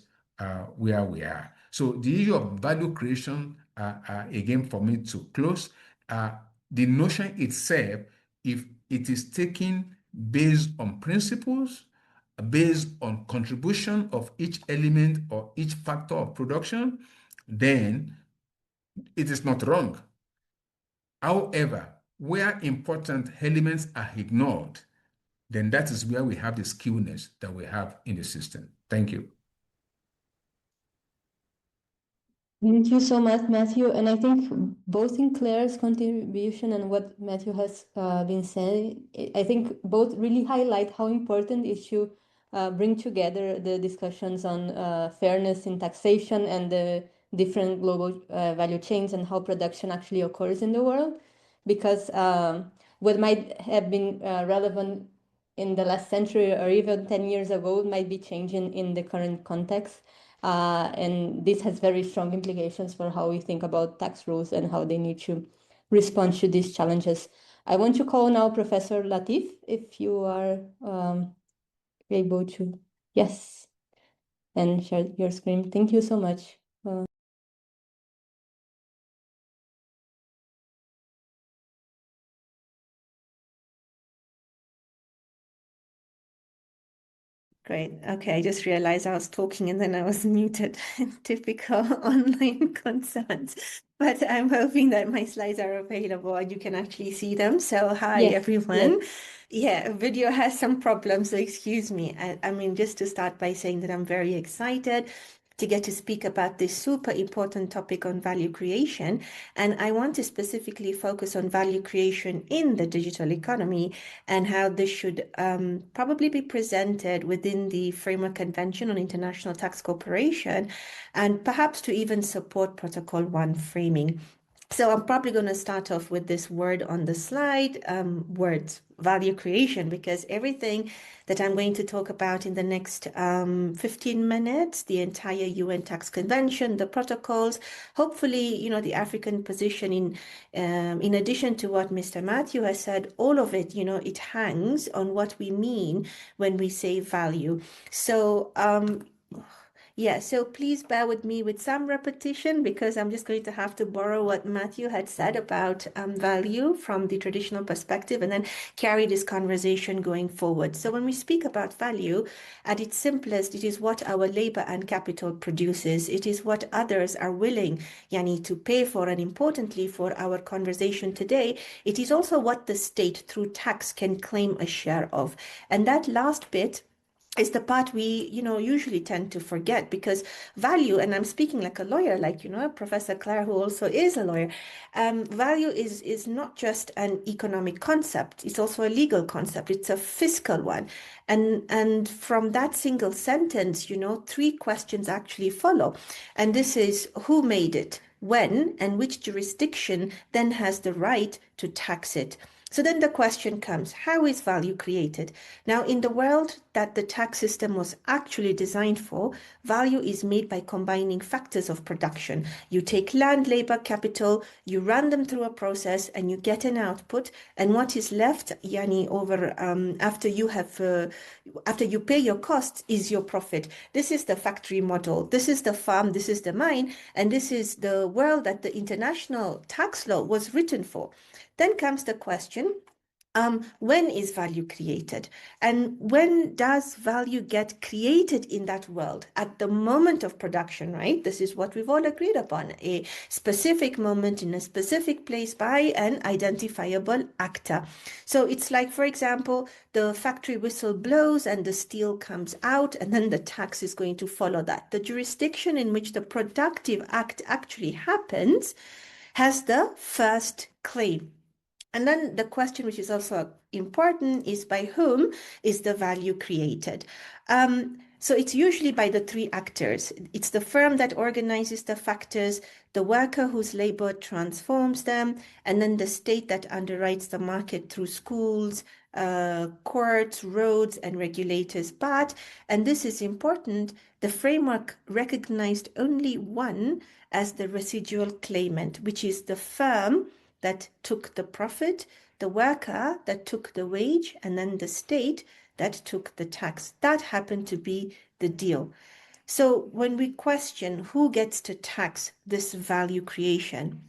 where we are. So the issue of value creation, again, for me to close, the notion itself, if it is taken based on principles, based on contribution of each element or each factor of production, then it is not wrong. However, where important elements are ignored, then that is where we have the skewness that we have in the system. Thank you. Thank you so much, Matthew. And I think both in Claire's contribution and what Matthew has been saying, I think both really highlight how important it is to bring together the discussions on fairness in taxation and the different global value chains and how production actually occurs in the world. Because what might have been relevant in the last century or even 10 years ago might be changing in the current context. And this has very strong implications for how we think about tax rules and how they need to respond to these challenges. I want to call now Professor Latif, if you are able to, yes, and share your screen. Thank you so much. Great. Okay, I just realized I was talking and then I was muted. Typical online concerns. But I'm hoping that my slides are available and you can actually see them. So hi, Yes, everyone. yes. Yeah, video has some problems, so excuse me. I mean, just to start by saying that I'm very excited to get to speak about this super important topic on value creation. And I want to specifically focus on value creation in the digital economy and how this should probably be presented within the Framework Convention on International Tax Cooperation, and perhaps to even support Protocol 1 framing. So I'm probably going to start off with this word on the slide, words, value creation, because everything that I'm going to talk about in the next 15 minutes, the entire UN Tax Convention, the protocols, hopefully, you know, the African position in addition to what Mr. Matthew has said, all of it, you know, it hangs on what we mean when we say value. So, yeah, so please bear with me with some repetition because I'm just going to have to borrow what Matthew had said about value from the traditional perspective and then carry this conversation going forward. So when we speak about value, at its simplest, it is what our labor and capital produces. It is what others are willing, Yani, to pay for. And importantly, for our conversation today, it is also what the state through tax can claim a share of. And that last bit is the part we, you know, usually tend to forget because value, and I'm speaking like a lawyer, like, you know, Professor Claire, who also is a lawyer, value is not just an economic concept, it's also a legal concept, it's a fiscal one. And from that single sentence, you know, three questions actually follow. And this is who made it, when, and which jurisdiction then has the right to tax it. So then the question comes, how is value created? Now, in the world that the tax system was actually designed for, value is made by combining factors of production. You take land, labor, capital, you run them through a process and you get an output. And what is left, Yani, over after you pay your costs is your profit. This is the factory model. This is the farm. This is the mine. And this is the world that the international tax law was written for. Then comes the question, when is value created? And when does value get created in that world? At the moment of production, right? This is what we've all agreed upon, a specific moment in a specific place by an identifiable actor. So it's like, for example, the factory whistle blows and the steel comes out, and then the tax is going to follow that. The jurisdiction in which the productive act actually happens has the first claim. And then the question, which is also important, is by whom is the value created? So it's usually by the three actors. It's the firm that organizes the factors, the worker whose labor transforms them, and then the state that underwrites the market through schools, courts, roads, and regulators. But, and this is important, the framework recognized only one as the residual claimant, which is the firm that took the profit, the worker that took the wage, and then the state that took the tax. That happened to be the deal. So when we question who gets to tax this value creation,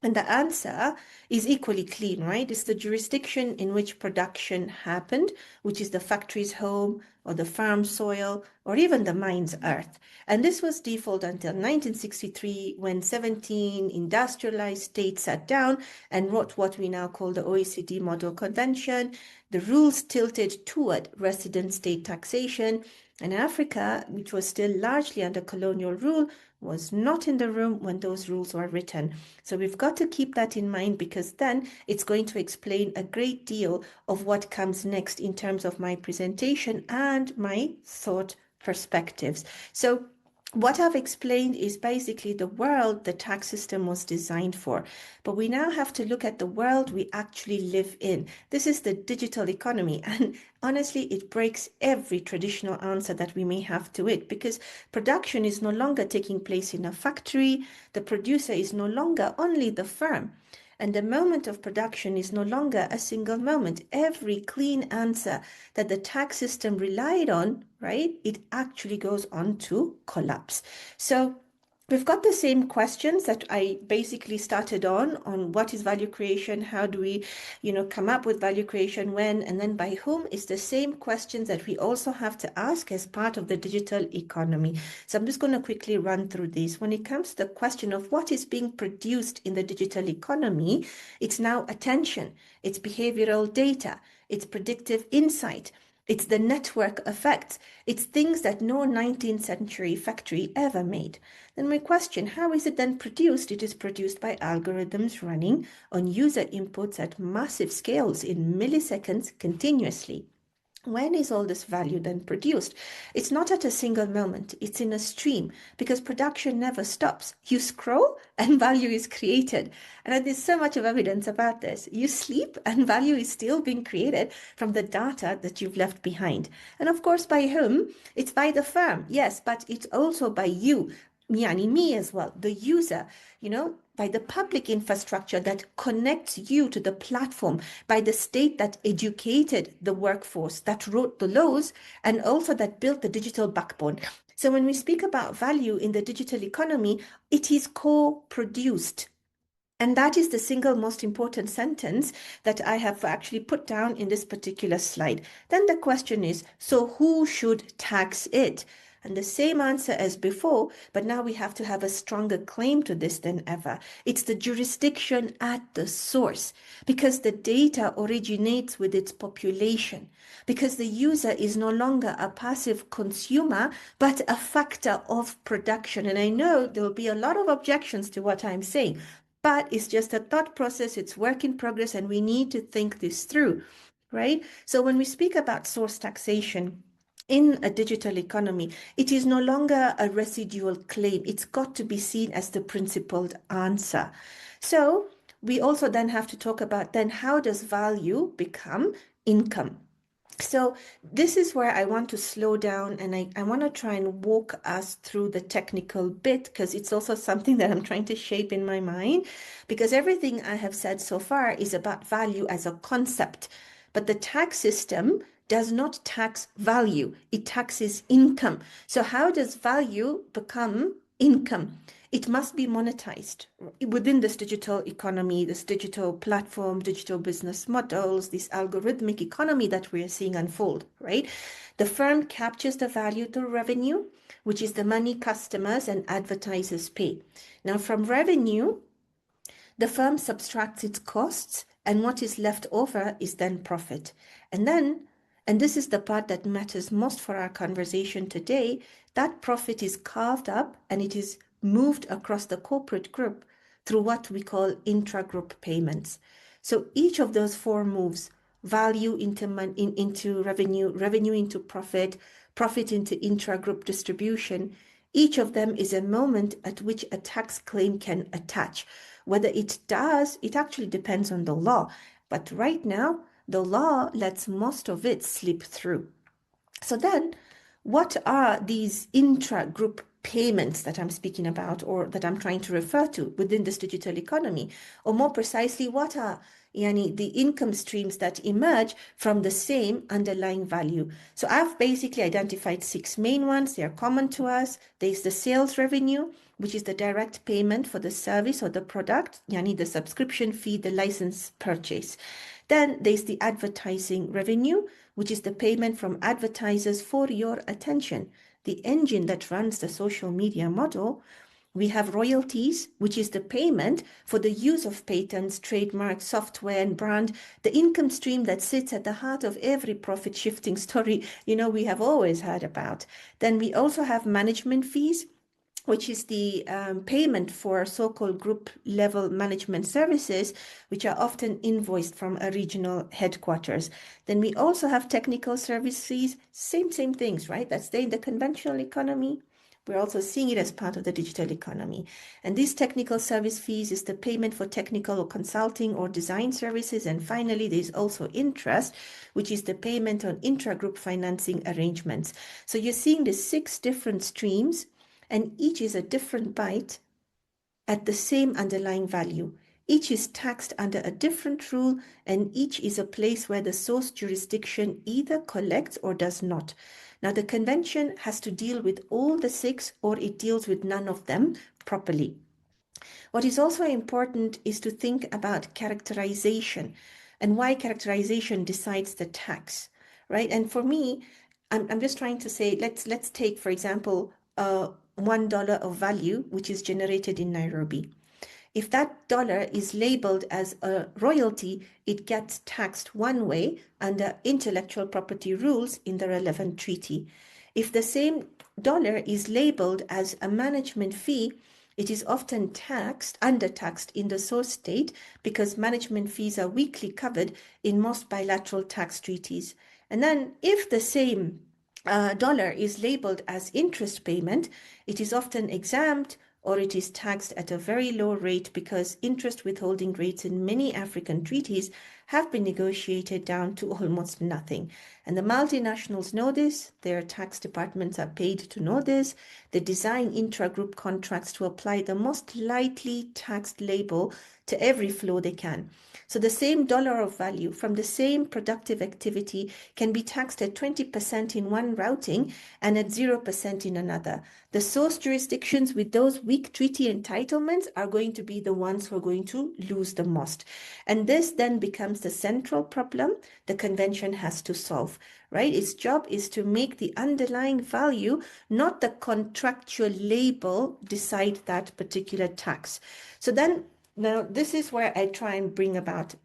And the answer is equally clean, right? It's the jurisdiction in which production happened, which is the factory's home or the farm's soil or even the mine's earth. And this was default until 1963 when 17 industrialized states sat down and wrote what we now call the OECD Model Convention. The rules tilted toward resident state taxation, and Africa, which was still largely under colonial rule, was not in the room when those rules were written. So we've got to keep that in mind, because then it's going to explain a great deal of what comes next in terms of my presentation and my thought perspectives. So what I've explained is basically the world the tax system was designed for. But we now have to look at the world we actually live in. This is the digital economy. And honestly, it breaks every traditional answer that we may have to it, because production is no longer taking place in a factory. The producer is no longer only the firm. And the moment of production is no longer a single moment. Every clean answer that the tax system relied on, right, it actually goes on to collapse. So we've got the same questions that I basically started on what is value creation, how do we, come up with value creation, when, and then by whom, is the same questions that we also have to ask as part of the digital economy. So I'm just going to quickly run through these. When it comes to the question of what is being produced in the digital economy, it's now attention, it's behavioral data, it's predictive insight, it's the network effects. It's things that no 19th century factory ever made. Then my question, how is it then produced? It is produced by algorithms running on user inputs at massive scales in milliseconds continuously. When is all this value then produced? It's not at a single moment, it's in a stream, because production never stops. You scroll and value is created. And there's so much of evidence about this. You sleep and value is still being created from the data that you've left behind. And of course, by whom? It's by the firm, yes, but it's also by you, me as well, the user, by the public infrastructure that connects you to the platform, by the state that educated the workforce, that wrote the laws, and also that built the digital backbone. So when we speak about value in the digital economy, it is co-produced. And that is the single most important sentence that I have actually put down in this particular slide. Then the question is, so who should tax it? And the same answer as before, but now we have to have a stronger claim to this than ever. It's the jurisdiction at the source, because the data originates with its population, because the user is no longer a passive consumer, but a factor of production. And I know there will be a lot of objections to what I'm saying, but it's just a thought process, it's work in progress, and we need to think this through, right? So when we speak about source taxation, in a digital economy, it is no longer a residual claim. It's got to be seen as the principled answer. So we also then have to talk about then how does value become income? So this is where I want to slow down, and I want to try and walk us through the technical bit, because it's also something that I'm trying to shape in my mind, because everything I have said so far is about value as a concept, but the tax system does not tax value, it taxes income. So how does value become income? It must be monetized within this digital economy, this digital platform, digital business models, this algorithmic economy that we're seeing unfold, right? The firm captures the value through revenue, which is the money customers and advertisers pay. Now, from revenue, the firm subtracts its costs, and what is left over is then profit. And this is the part that matters most for our conversation today, that profit is carved up and it is moved across the corporate group through what we call intra-group payments. So each of those four moves, value into revenue, revenue into profit, profit into intra-group distribution, each of them is a moment at which a tax claim can attach. Whether it does, it actually depends on the law. But right now, the law lets most of it slip through. So then, what are these intra-group payments that I'm speaking about, or that I'm trying to refer to within this digital economy? Or more precisely, what are the income streams that emerge from the same underlying value? So I've basically identified 6 main ones. They are common to us. There's the sales revenue, which is the direct payment for the service or the product, yani the subscription fee, the license purchase. Then there's the advertising revenue, which is the payment from advertisers for your attention, the engine that runs the social media model. We have royalties, which is the payment for the use of patents, trademarks, software, and brand, the income stream that sits at the heart of every profit-shifting story, we have always heard about. Then we also have management fees, which is the payment for so-called group level management services, which are often invoiced from a regional headquarters. Then we also have technical service fees, same things, right? That's there in the conventional economy. We're also seeing it as part of the digital economy. And these technical service fees is the payment for technical or consulting or design services. And finally, there's also interest, which is the payment on intra-group financing arrangements. So you're seeing the 6 different streams, and each is a different bite at the same underlying value. Each is taxed under a different rule, and each is a place where the source jurisdiction either collects or does not. Now, the convention has to deal with all the 6, or it deals with none of them properly. What is also important is to think about characterization and why characterization decides the tax, right? And for me, I'm just trying to say, let's take, for example, $1 of value, which is generated in Nairobi. If that dollar is labeled as a royalty, it gets taxed one way under intellectual property rules in the relevant treaty. If the same dollar is labeled as a management fee, it is often undertaxed in the source state because management fees are weakly covered in most bilateral tax treaties. And then if the same dollar is labeled as interest payment, it is often exempt or it is taxed at a very low rate because interest withholding rates in many African treaties have been negotiated down to almost nothing. And the multinationals know this, their tax departments are paid to know this. They design intra-group contracts to apply the most lightly taxed label to every flow they can. So the same dollar of value from the same productive activity can be taxed at 20% in one routing and at 0% in another. The source jurisdictions with those weak treaty entitlements are going to be the ones who are going to lose the most. And this then becomes the central problem the convention has to solve, right? Its job is to make the underlying value, not the contractual label, decide that particular tax. So then, now, this is where I try and bring about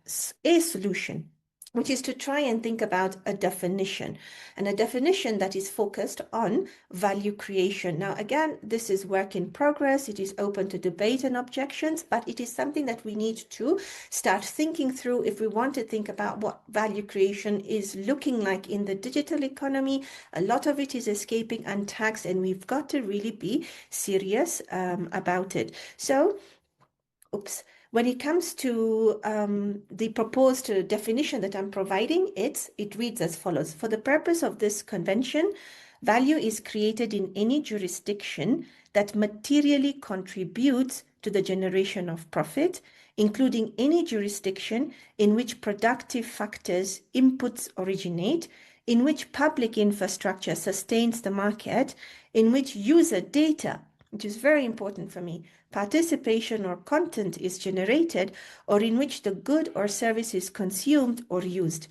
a solution, which is to try and think about a definition, and a definition that is focused on value creation. Now, again, this is work in progress. It is open to debate and objections, but it is something that we need to start thinking through if we want to think about what value creation is looking like in the digital economy. A lot of it is escaping untaxed, and we've got to really be serious about it. So, when it comes to the proposed definition that I'm providing, it reads as follows. For the purpose of this convention, value is created in any jurisdiction that materially contributes to the generation of profit, including any jurisdiction in which productive factors, inputs originate, in which public infrastructure sustains the market, in which user data, which is very important for me, participation or content is generated, or in which the good or service is consumed or used.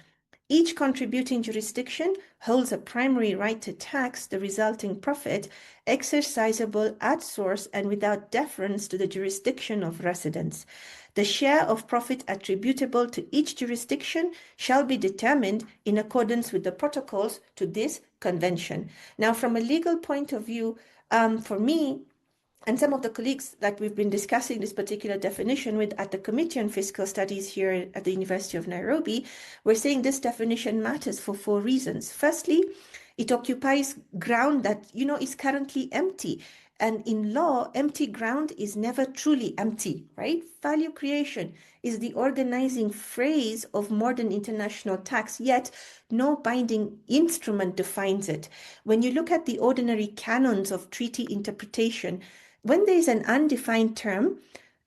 Each contributing jurisdiction holds a primary right to tax the resulting profit, exercisable at source and without deference to the jurisdiction of residence. The share of profit attributable to each jurisdiction shall be determined in accordance with the protocols to this convention. Now, from a legal point of view, for me, and some of the colleagues that we've been discussing this particular definition with at the Committee on Fiscal Studies here at the University of Nairobi, we're saying this definition matters for 4 reasons. Firstly, it occupies ground that, is currently empty. And in law, empty ground is never truly empty, right? Value creation is the organizing phrase of modern international tax, yet no binding instrument defines it. When you look at the ordinary canons of treaty interpretation, when there is an undefined term,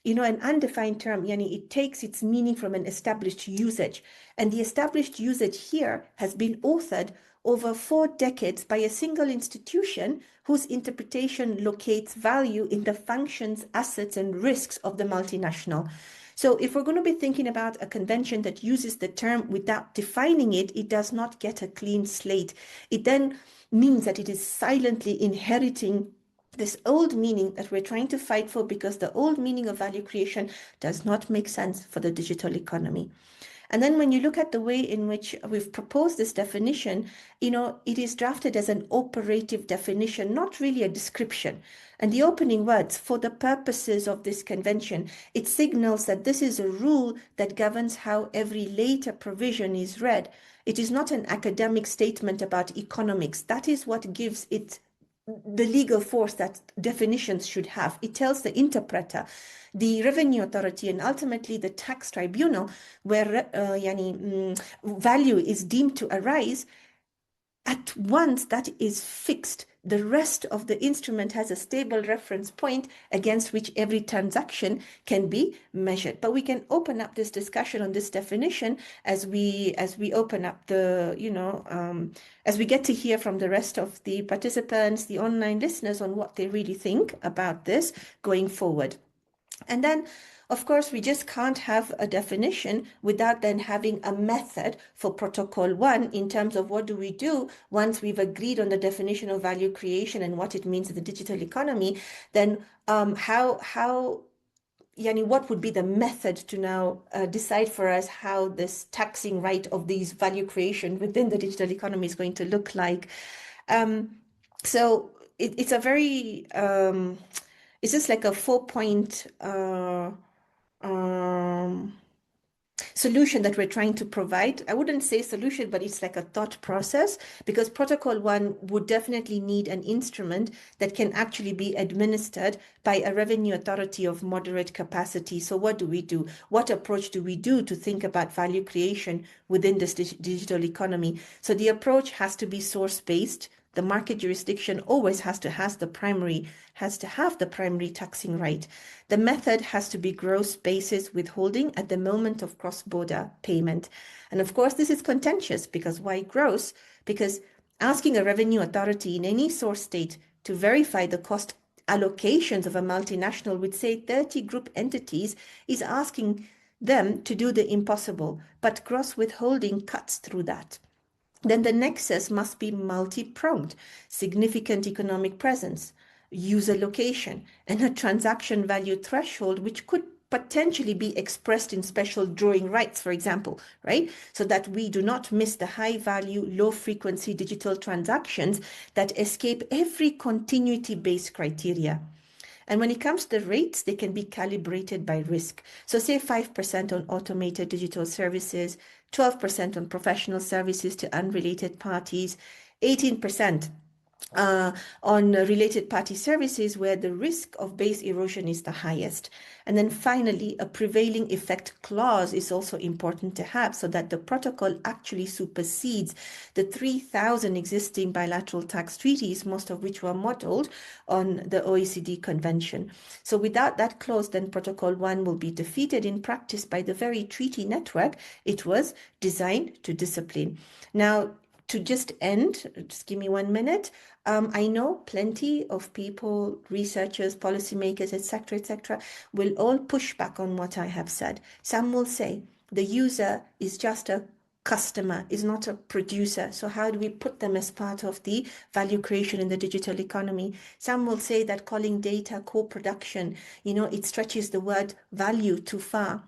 it takes its meaning from an established usage. And the established usage here has been authored over 4 decades by a single institution whose interpretation locates value in the functions, assets, and risks of the multinational. So if we're going to be thinking about a convention that uses the term without defining it, it does not get a clean slate. It then means that it is silently inheriting this old meaning that we're trying to fight for, because the old meaning of value creation does not make sense for the digital economy. And then when you look at the way in which we've proposed this definition, it is drafted as an operative definition, not really a description. And the opening words, for the purposes of this convention, it signals that this is a rule that governs how every later provision is read. It is not an academic statement about economics. That is what gives it the legal force that definitions should have. It tells the interpreter, the revenue authority, and ultimately the tax tribunal, where value is deemed to arise, at once that is fixed. The rest of the instrument has a stable reference point against which every transaction can be measured. But we can open up this discussion on this definition as we open up the, as we get to hear from the rest of the participants, the online listeners, on what they really think about this going forward. And then, of course, we just can't have a definition without then having a method for Protocol 1 in terms of what do we do once we've agreed on the definition of value creation and what it means in the digital economy. Then what would be the method to now decide for us how this taxing right of these value creation within the digital economy is going to look like. So it's a very... it's just like a 4-point solution that we're trying to provide. I wouldn't say solution, but it's like a thought process, because Protocol 1 would definitely need an instrument that can actually be administered by a revenue authority of moderate capacity. So what do we do? What approach do we do to think about value creation within this digital economy? So the approach has to be source-based. The market jurisdiction always has to have the primary taxing right. The method has to be gross basis withholding at the moment of cross-border payment. And of course, this is contentious, because why gross? Because asking a revenue authority in any source state to verify the cost allocations of a multinational with, say, 30 group entities is asking them to do the impossible, but gross withholding cuts through that. Then the nexus must be multi-pronged: significant economic presence, user location, and a transaction value threshold, which could potentially be expressed in special drawing rights, for example, right? So that we do not miss the high value, low frequency digital transactions that escape every continuity-based criteria. And when it comes to the rates, they can be calibrated by risk. So say 5% on automated digital services, 12% on professional services to unrelated parties, 18% on related party services where the risk of base erosion is the highest. And then finally, a prevailing effect clause is also important to have, so that the protocol actually supersedes the 3,000 existing bilateral tax treaties, most of which were modeled on the OECD convention. So without that clause, then Protocol 1 will be defeated in practice by the very treaty network it was designed to discipline. Now, to just end, just give me 1 minute. I know plenty of people, researchers, policymakers, etc., will all push back on what I have said. Some will say the user is just a customer, is not a producer. So how do we put them as part of the value creation in the digital economy? Some will say that calling data co-production, it stretches the word value too far.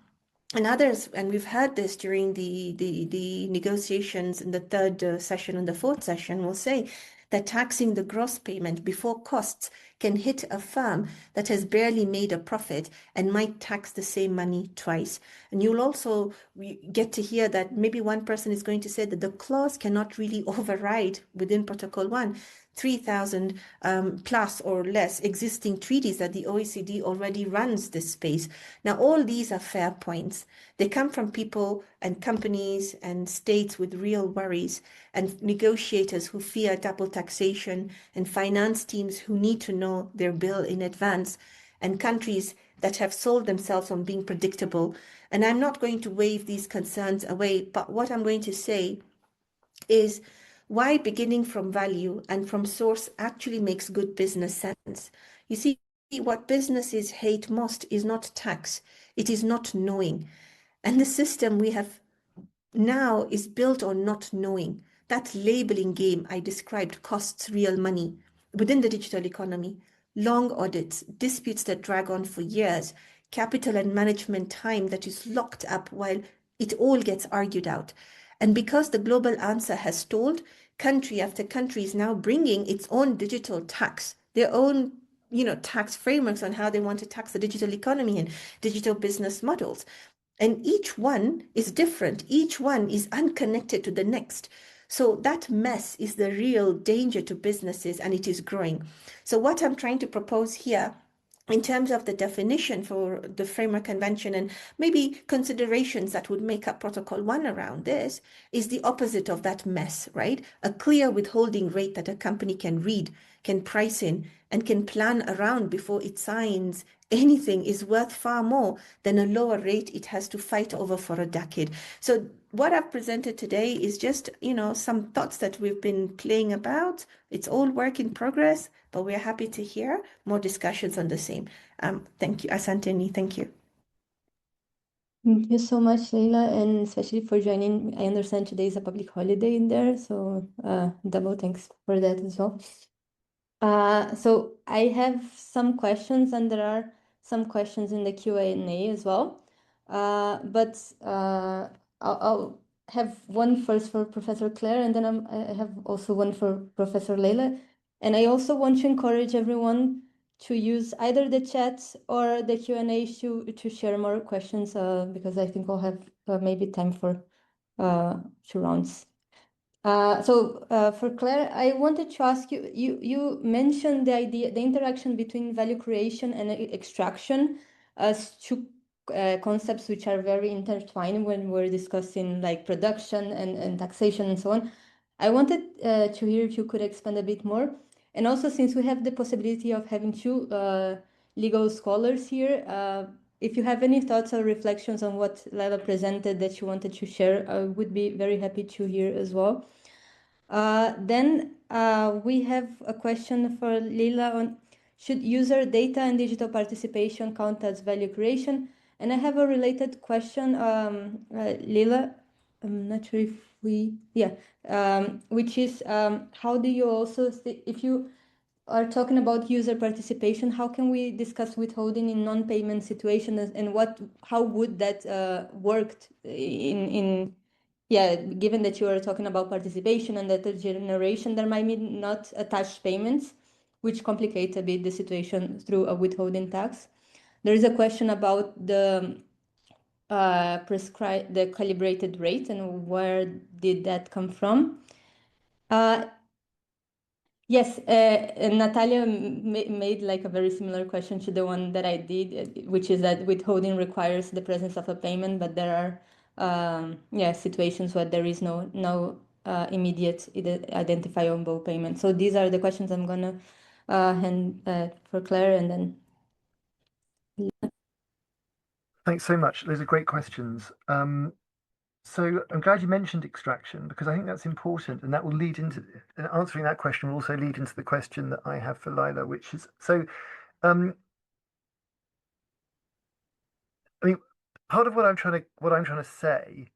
And others, and we've heard this during the negotiations in the third session and the fourth session, will say that taxing the gross payment before costs can hit a firm that has barely made a profit and might tax the same money twice. And you'll also get to hear that maybe one person is going to say that the clause cannot really override within Protocol 1 3,000 plus or less existing treaties that the OECD already runs this space. Now, all these are fair points. They come from people and companies and states with real worries, and negotiators who fear double taxation, and finance teams who need to know their bill in advance, and countries that have sold themselves on being predictable. And I'm not going to wave these concerns away, but what I'm going to say is, why beginning from value and from source actually makes good business sense. You see, what businesses hate most is not tax, it is not knowing. And the system we have now is built on not knowing. That labeling game I described costs real money within the digital economy. Long audits, disputes that drag on for years, capital and management time that is locked up while it all gets argued out. And because the global answer has stalled, country after country is now bringing its own digital tax, their own tax frameworks on how they want to tax the digital economy and digital business models. And each one is different. Each one is unconnected to the next. So that mess is the real danger to businesses, and it is growing. So what I'm trying to propose here, in terms of the definition for the Framework Convention and maybe considerations that would make up Protocol 1 around this, is the opposite of that mess, right? A clear withholding rate that a company can read, can price in, and can plan around before it signs anything is worth far more than a lower rate it has to fight over for a decade. So what I've presented today is just, some thoughts that we've been playing about. It's all work in progress, but we're happy to hear more discussions on the same. Thank you, Asanteni. Thank you. Thank you so much, Leila, and especially for joining. I understand today is a public holiday in there, so double thanks for that as well. So I have some questions, and there are some questions in the Q&A as well. But I'll have one first for Professor Claire, and then I have also one for Professor Leila. And I also want to encourage everyone to use either the chat or the Q&A to share more questions, because I think we'll have maybe time for 2 rounds. For Claire, I wanted to ask you, you mentioned the interaction between value creation and extraction as 2 concepts which are very intertwined when we're discussing like production and taxation and so on. I wanted to hear if you could expand a bit more. And also, since we have the possibility of having 2 legal scholars here, if you have any thoughts or reflections on what Leila presented that you wanted to share, I would be very happy to hear as well. Then we have a question for Leila on should user data and digital participation count as value creation? And I have a related question, Leila, I'm not sure if which is how do you also, if you are talking about user participation, how can we discuss withholding in non-payment situations, and how would that worked given that you are talking about participation and data generation, there might be not attached payments, which complicate a bit the situation through a withholding tax. There is a question about the the calibrated rate and where did that come from? Yes, Natalia made like a very similar question to the one that I did, which is that withholding requires the presence of a payment, but there are situations where there is no immediate identifiable payment. So these are the questions I'm gonna hand for Claire, and then. Thanks so much. Those are great questions. So I'm glad you mentioned extraction, because I think that's important, and that will lead into, and answering that question will also lead into the question that I have for Leila, which is, so I mean, part of what I'm trying to say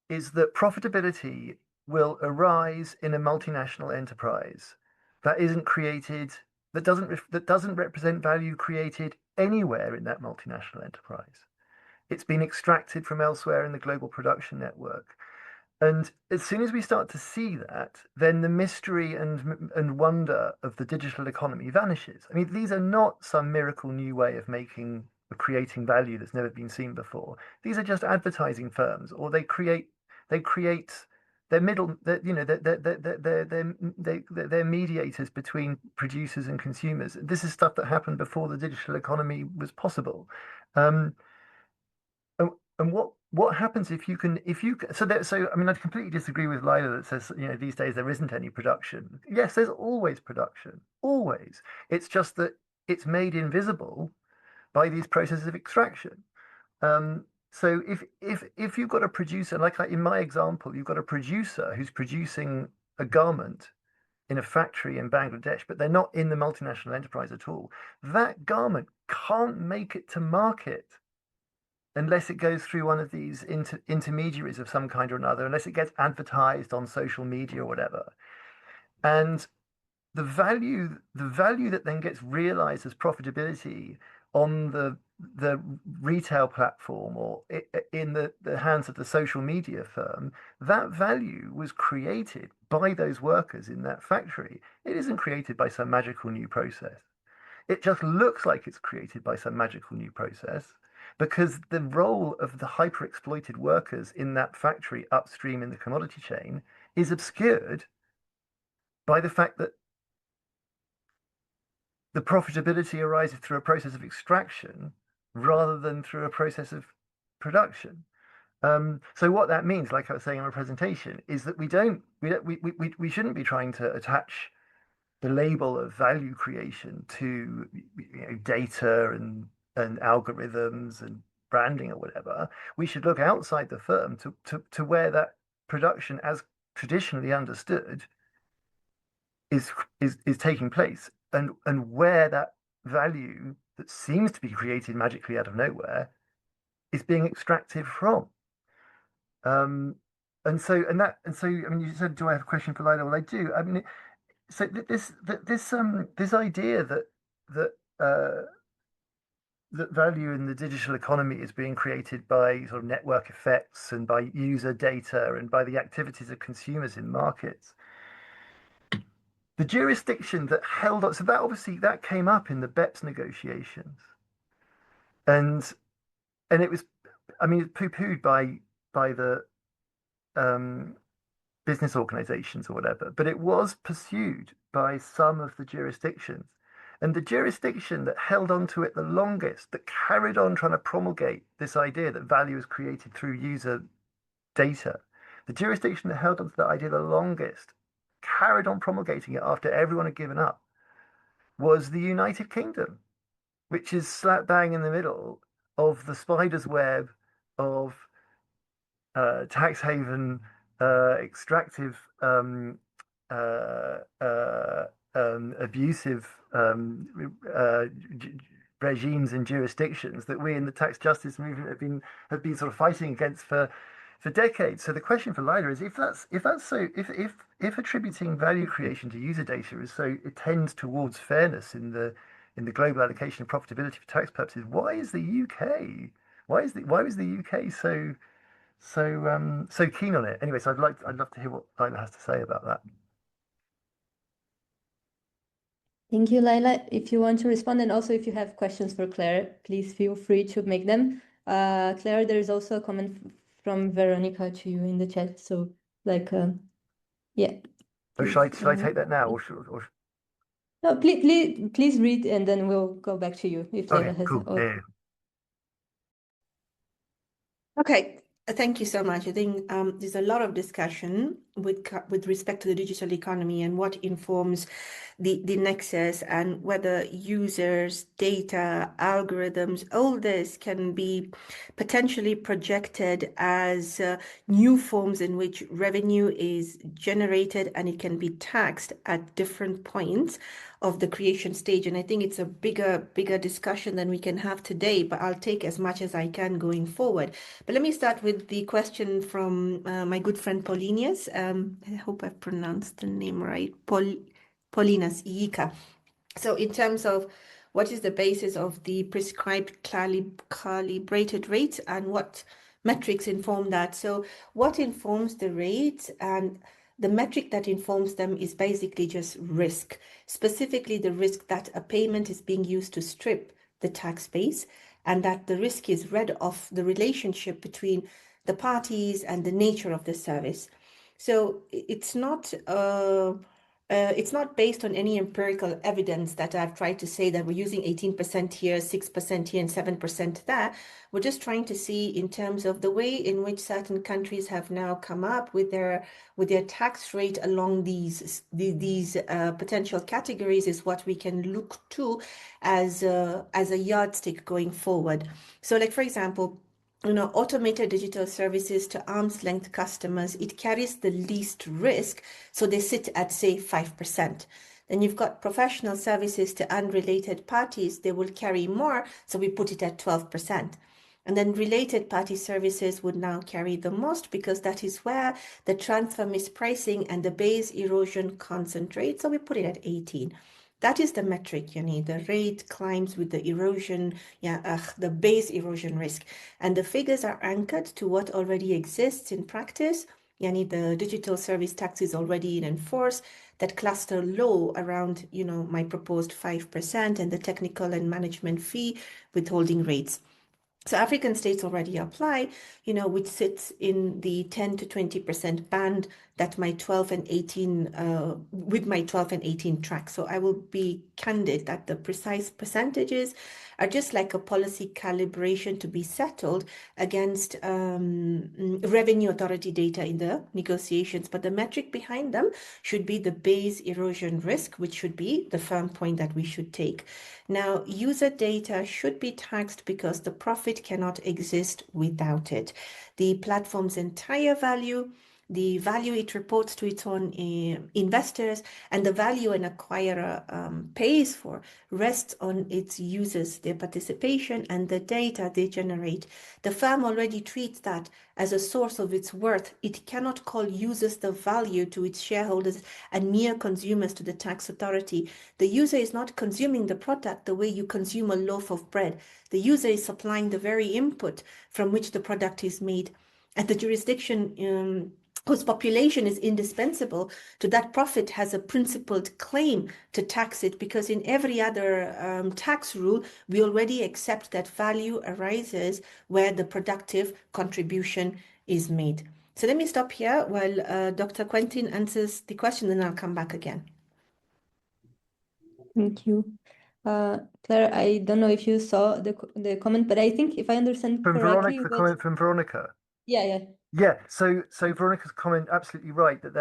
is that profitability will arise in a multinational enterprise that isn't created, that doesn't represent value created anywhere in that multinational enterprise. It's been extracted from elsewhere in the global production network. And as soon as we start to see that, then the mystery and wonder of the digital economy vanishes. I mean, these are not some miracle new way of creating value that's never been seen before. These are just advertising firms, or they create their they're mediators between producers and consumers. This is stuff that happened before the digital economy was possible. And what happens if you so I mean, I completely disagree with Leila that says, these days there isn't any production. Yes, there's always production, always. It's just that it's made invisible by these processes of extraction. So if you've got a producer, like in my example, you've got a producer who's producing a garment in a factory in Bangladesh, but they're not in the multinational enterprise at all, that garment can't make it to market unless it goes through one of these intermediaries of some kind or another, unless it gets advertised on social media or whatever. And the value that then gets realized as profitability on the retail platform or in the hands of the social media firm, that value was created by those workers in that factory. It isn't created by some magical new process. It just looks like it's created by some magical new process because the role of the hyper-exploited workers in that factory upstream in the commodity chain is obscured by the fact that the profitability arises through a process of extraction rather than through a process of production. So what that means, like I was saying in my presentation, is that we shouldn't be trying to attach the label of value creation to data and algorithms and branding or whatever. We should look outside the firm to where that production, as traditionally understood, is taking place, and where that value that seems to be created magically out of nowhere is being extracted from. And so I mean, you said, do I have a question for Lila? Well, I do. I mean, so this idea that value in the digital economy is being created by sort of network effects and by user data and by the activities of consumers in markets. The jurisdiction that held up, so that obviously that came up in the BEPS negotiations, and it was, I mean, poo-pooed by the business organizations or whatever, but it was pursued by some of the jurisdictions. And the jurisdiction that held on to it the longest, that carried on trying to promulgate this idea that value is created through user data, the jurisdiction that held on to that idea the longest, carried on promulgating it after everyone had given up, was the United Kingdom, which is slap bang in the middle of the spider's web of tax haven, extractive, abusive regimes and jurisdictions that we in the tax justice movement have been sort of fighting against for decades. So the question for Lila is, if attributing value creation to user data is so, it tends towards fairness in the global allocation of profitability for tax purposes, why was the UK so keen on it? Anyway, so I'd love to hear what Lila has to say about that. Thank you, Lila. If you want to respond, and also if you have questions for Claire, please feel free to make them. Claire, there is also a comment from Veronica to you in the chat. So, like, yeah. So should I take that now, or... No, please read, and then we'll go back to you if Lila has. Cool. Yeah. Okay, thank you so much. I think there's a lot of discussion with respect to the digital economy and what informs the nexus, and whether users, data, algorithms, all this can be potentially projected as new forms in which revenue is generated, and it can be taxed at different points of the creation stage. And I think it's a bigger discussion than we can have today, but I'll take as much as I can going forward. But let me start with the question from my good friend Paulinus. I hope I've pronounced the name right. Paulinus Ika. So in terms of what is the basis of the prescribed calibrated rates and what metrics inform that? So what informs the rates, and the metric that informs them is basically just risk, specifically the risk that a payment is being used to strip the tax base, and that the risk is read off the relationship between the parties and the nature of the service. So it's not based on any empirical evidence that I've tried to say that we're using 18% here, 6% here, and 7% there. We're just trying to see in terms of the way in which certain countries have now come up with their tax rate along these potential categories is what we can look to as a yardstick going forward. So, like for example, automated digital services to arm's length customers, it carries the least risk. So they sit at, say, 5%. Then you've got professional services to unrelated parties. They will carry more. So we put it at 12%. And then related party services would now carry the most because that is where the transfer mispricing and the base erosion concentrate. So we put it at 18. That is the metric you need. The rate climbs with the erosion, the base erosion risk. And the figures are anchored to what already exists in practice. The digital service tax is already in force that cluster low around, my proposed 5% and the technical and management fee withholding rates. So African states already apply, which sits in the 10 to 20% band that my 12 and 18, with my 12 and 18 track. So I will be candid that the precise percentages are just like a policy calibration to be settled against revenue authority data in the negotiations. But the metric behind them should be the base erosion risk, which should be the firm point that we should take. Now, user data should be taxed because the profit cannot exist without it. The platform's entire value, the value it reports to its own investors, and the value an acquirer pays for rests on its users, their participation, and the data they generate. The firm already treats that as a source of its worth. It cannot call users the value to its shareholders and mere consumers to the tax authority. The user is not consuming the product the way you consume a loaf of bread. The user is supplying the very input from which the product is made. And the jurisdiction whose population is indispensable to that profit has a principled claim to tax it, because in every other tax rule, we already accept that value arises where the productive contribution is made. So let me stop here while Dr. Quentin answers the question, and I'll come back again. Thank you. Claire, I don't know if you saw the comment, but I think if I understand From correctly, Veronica, the comment from Veronica. Yeah. So Veronica's comment, absolutely right, that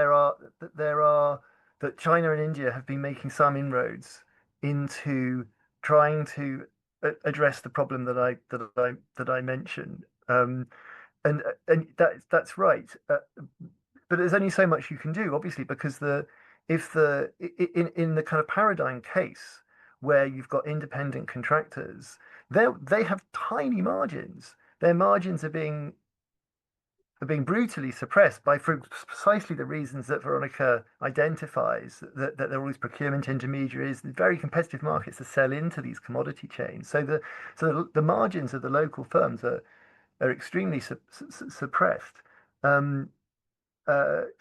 that China and India have been making some inroads into trying to address the problem that I mentioned, and that's right. But there's only so much you can do, obviously, because in the kind of paradigm case where you've got independent contractors, they have tiny margins. Their margins are being brutally suppressed for precisely the reasons that Veronica identifies, that there are all these procurement intermediaries, very competitive markets to sell into these commodity chains. So the margins of the local firms are extremely suppressed. So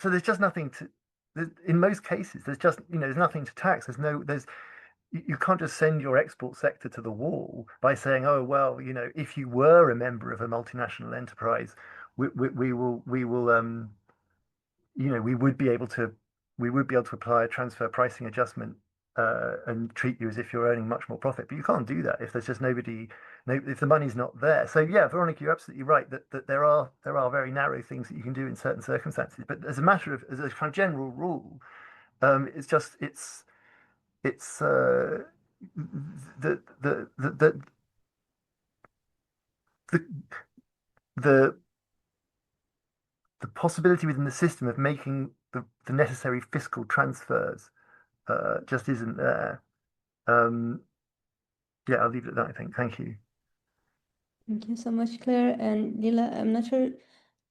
there's just nothing in most cases, there's nothing to tax. You can't just send your export sector to the wall by saying, oh, well, if you were a member of a multinational enterprise, we would be able to apply a transfer pricing adjustment and treat you as if you're earning much more profit. But you can't do that if there's just if the money's not there. So yeah, Veronica, you're absolutely right that there are very narrow things that you can do in certain circumstances. But as a kind of general rule, it's the possibility within the system of making the necessary fiscal transfers just isn't there. Yeah, I'll leave it at that, I think. Thank you. Thank you so much, Claire. And Lila, I'm not sure,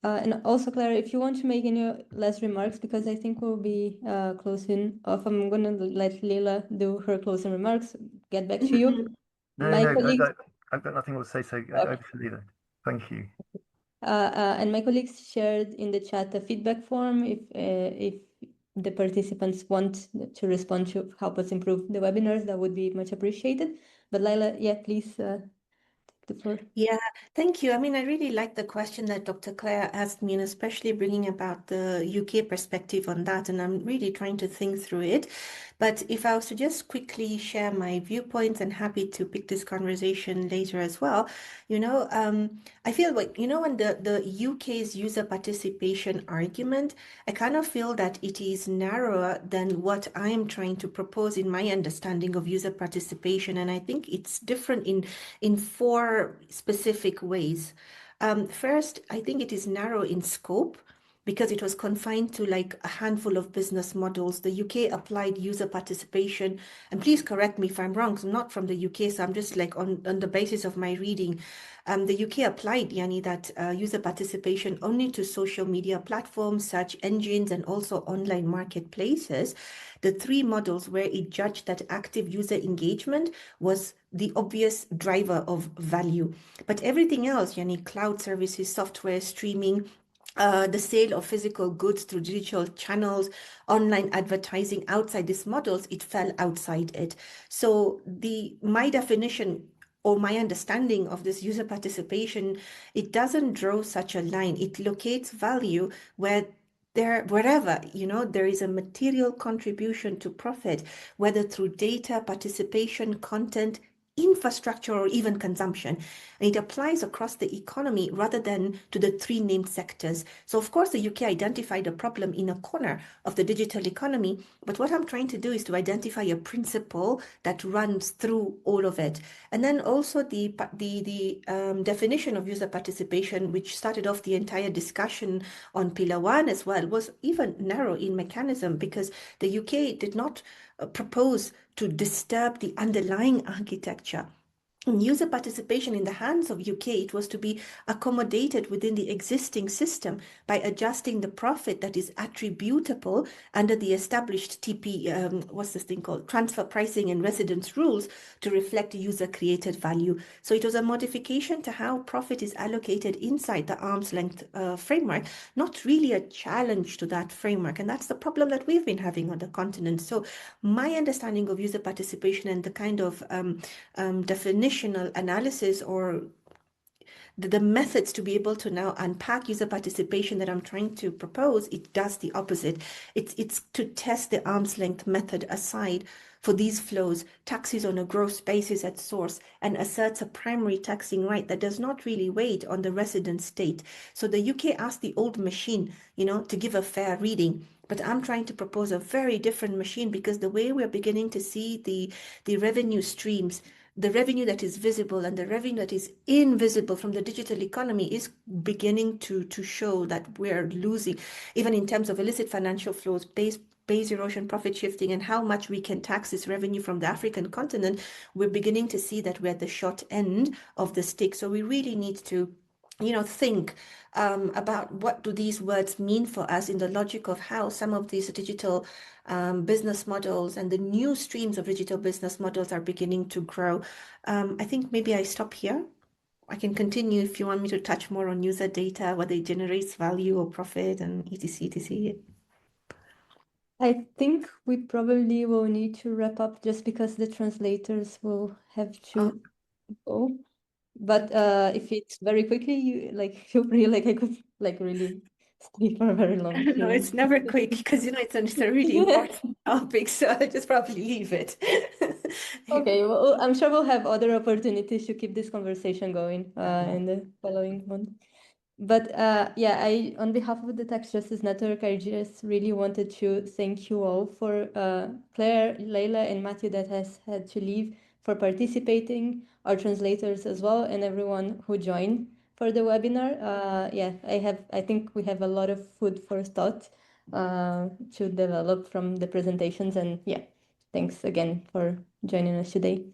and also Claire, if you want to make any last remarks, because I think we'll be closing off. I'm going to let Lila do her closing remarks, get back to you. I've got nothing more to say, so Okay. over to Lila. Thank you. And my colleagues shared in the chat a feedback form if the participants want to respond to help us improve the webinars, that would be much appreciated. But Lila, yeah, please take the floor. Yeah, thank you. I mean, I really like the question that Dr. Claire asked me, and especially bringing about the UK perspective on that. And I'm really trying to think through it. But if I was to just quickly share my viewpoints, and happy to pick this conversation later as well, I feel like, when the UK's user participation argument, I kind of feel that it is narrower than what I am trying to propose in my understanding of user participation. And I think it's different in four specific ways. First, I think it is narrow in scope because it was confined to like a handful of business models. The UK applied user participation, and please correct me if I'm wrong, 'cause I'm not from the UK, so I'm just like on the basis of my reading. The UK applied, Yani, that user participation only to social media platforms, search engines, and also online marketplaces. The three models where it judged that active user engagement was the obvious driver of value. But everything else, Yani, cloud services, software, streaming, the sale of physical goods through digital channels, online advertising outside these models, it fell outside it. So my definition or my understanding of this user participation, it doesn't draw such a line. It locates value wherever there is a material contribution to profit, whether through data, participation, content, infrastructure, or even consumption. And it applies across the economy rather than to the three named sectors. So of course, the UK identified a problem in a corner of the digital economy, but what I'm trying to do is to identify a principle that runs through all of it. And then also the definition of user participation, which started off the entire discussion on Pillar 1 as well, was even narrow in mechanism because the UK did not propose to disturb the underlying architecture. User participation in the hands of UK, it was to be accommodated within the existing system by adjusting the profit that is attributable under the established what's this thing called? Transfer pricing and residence rules to reflect user-created value. So it was a modification to how profit is allocated inside the arm's length framework, not really a challenge to that framework. And that's the problem that we've been having on the continent. So my understanding of user participation and the kind of definitional analysis or the methods to be able to now unpack user participation that I'm trying to propose, it does the opposite. It's to test the arm's length method aside for these flows, taxes on a gross basis at source, and asserts a primary taxing right that does not really wait on the resident state. So the UK asked the old machine, to give a fair reading. But I'm trying to propose a very different machine because the way we're beginning to see the revenue streams, the revenue that is visible and the revenue that is invisible from the digital economy is beginning to show that we're losing, even in terms of illicit financial flows, base erosion, profit shifting, and how much we can tax this revenue from the African continent. We're beginning to see that we're at the short end of the stick. So we really need to think about what do these words mean for us in the logic of how some of these digital business models and the new streams of digital business models are beginning to grow. I think maybe I stop here. I can continue if you want me to touch more on user data, whether it generates value or profit and etc. etc. I think we probably will need to wrap up just because the translators will have to go. But if it's very quickly, you feel free. I could really stay for a very long No, period. it's never quick because it's a really important topic, so I'll just probably leave it. Okay, well, I'm sure we'll have other opportunities to keep this conversation going in the following month. But yeah, on behalf of the Tax Justice Network, I just really wanted to thank you all for Claire, Leila, and Matthew that has had to leave for participating, our translators as well, and everyone who joined for the webinar. Yeah, I think we have a lot of food for thought to develop from the presentations, and yeah, thanks again for joining us today.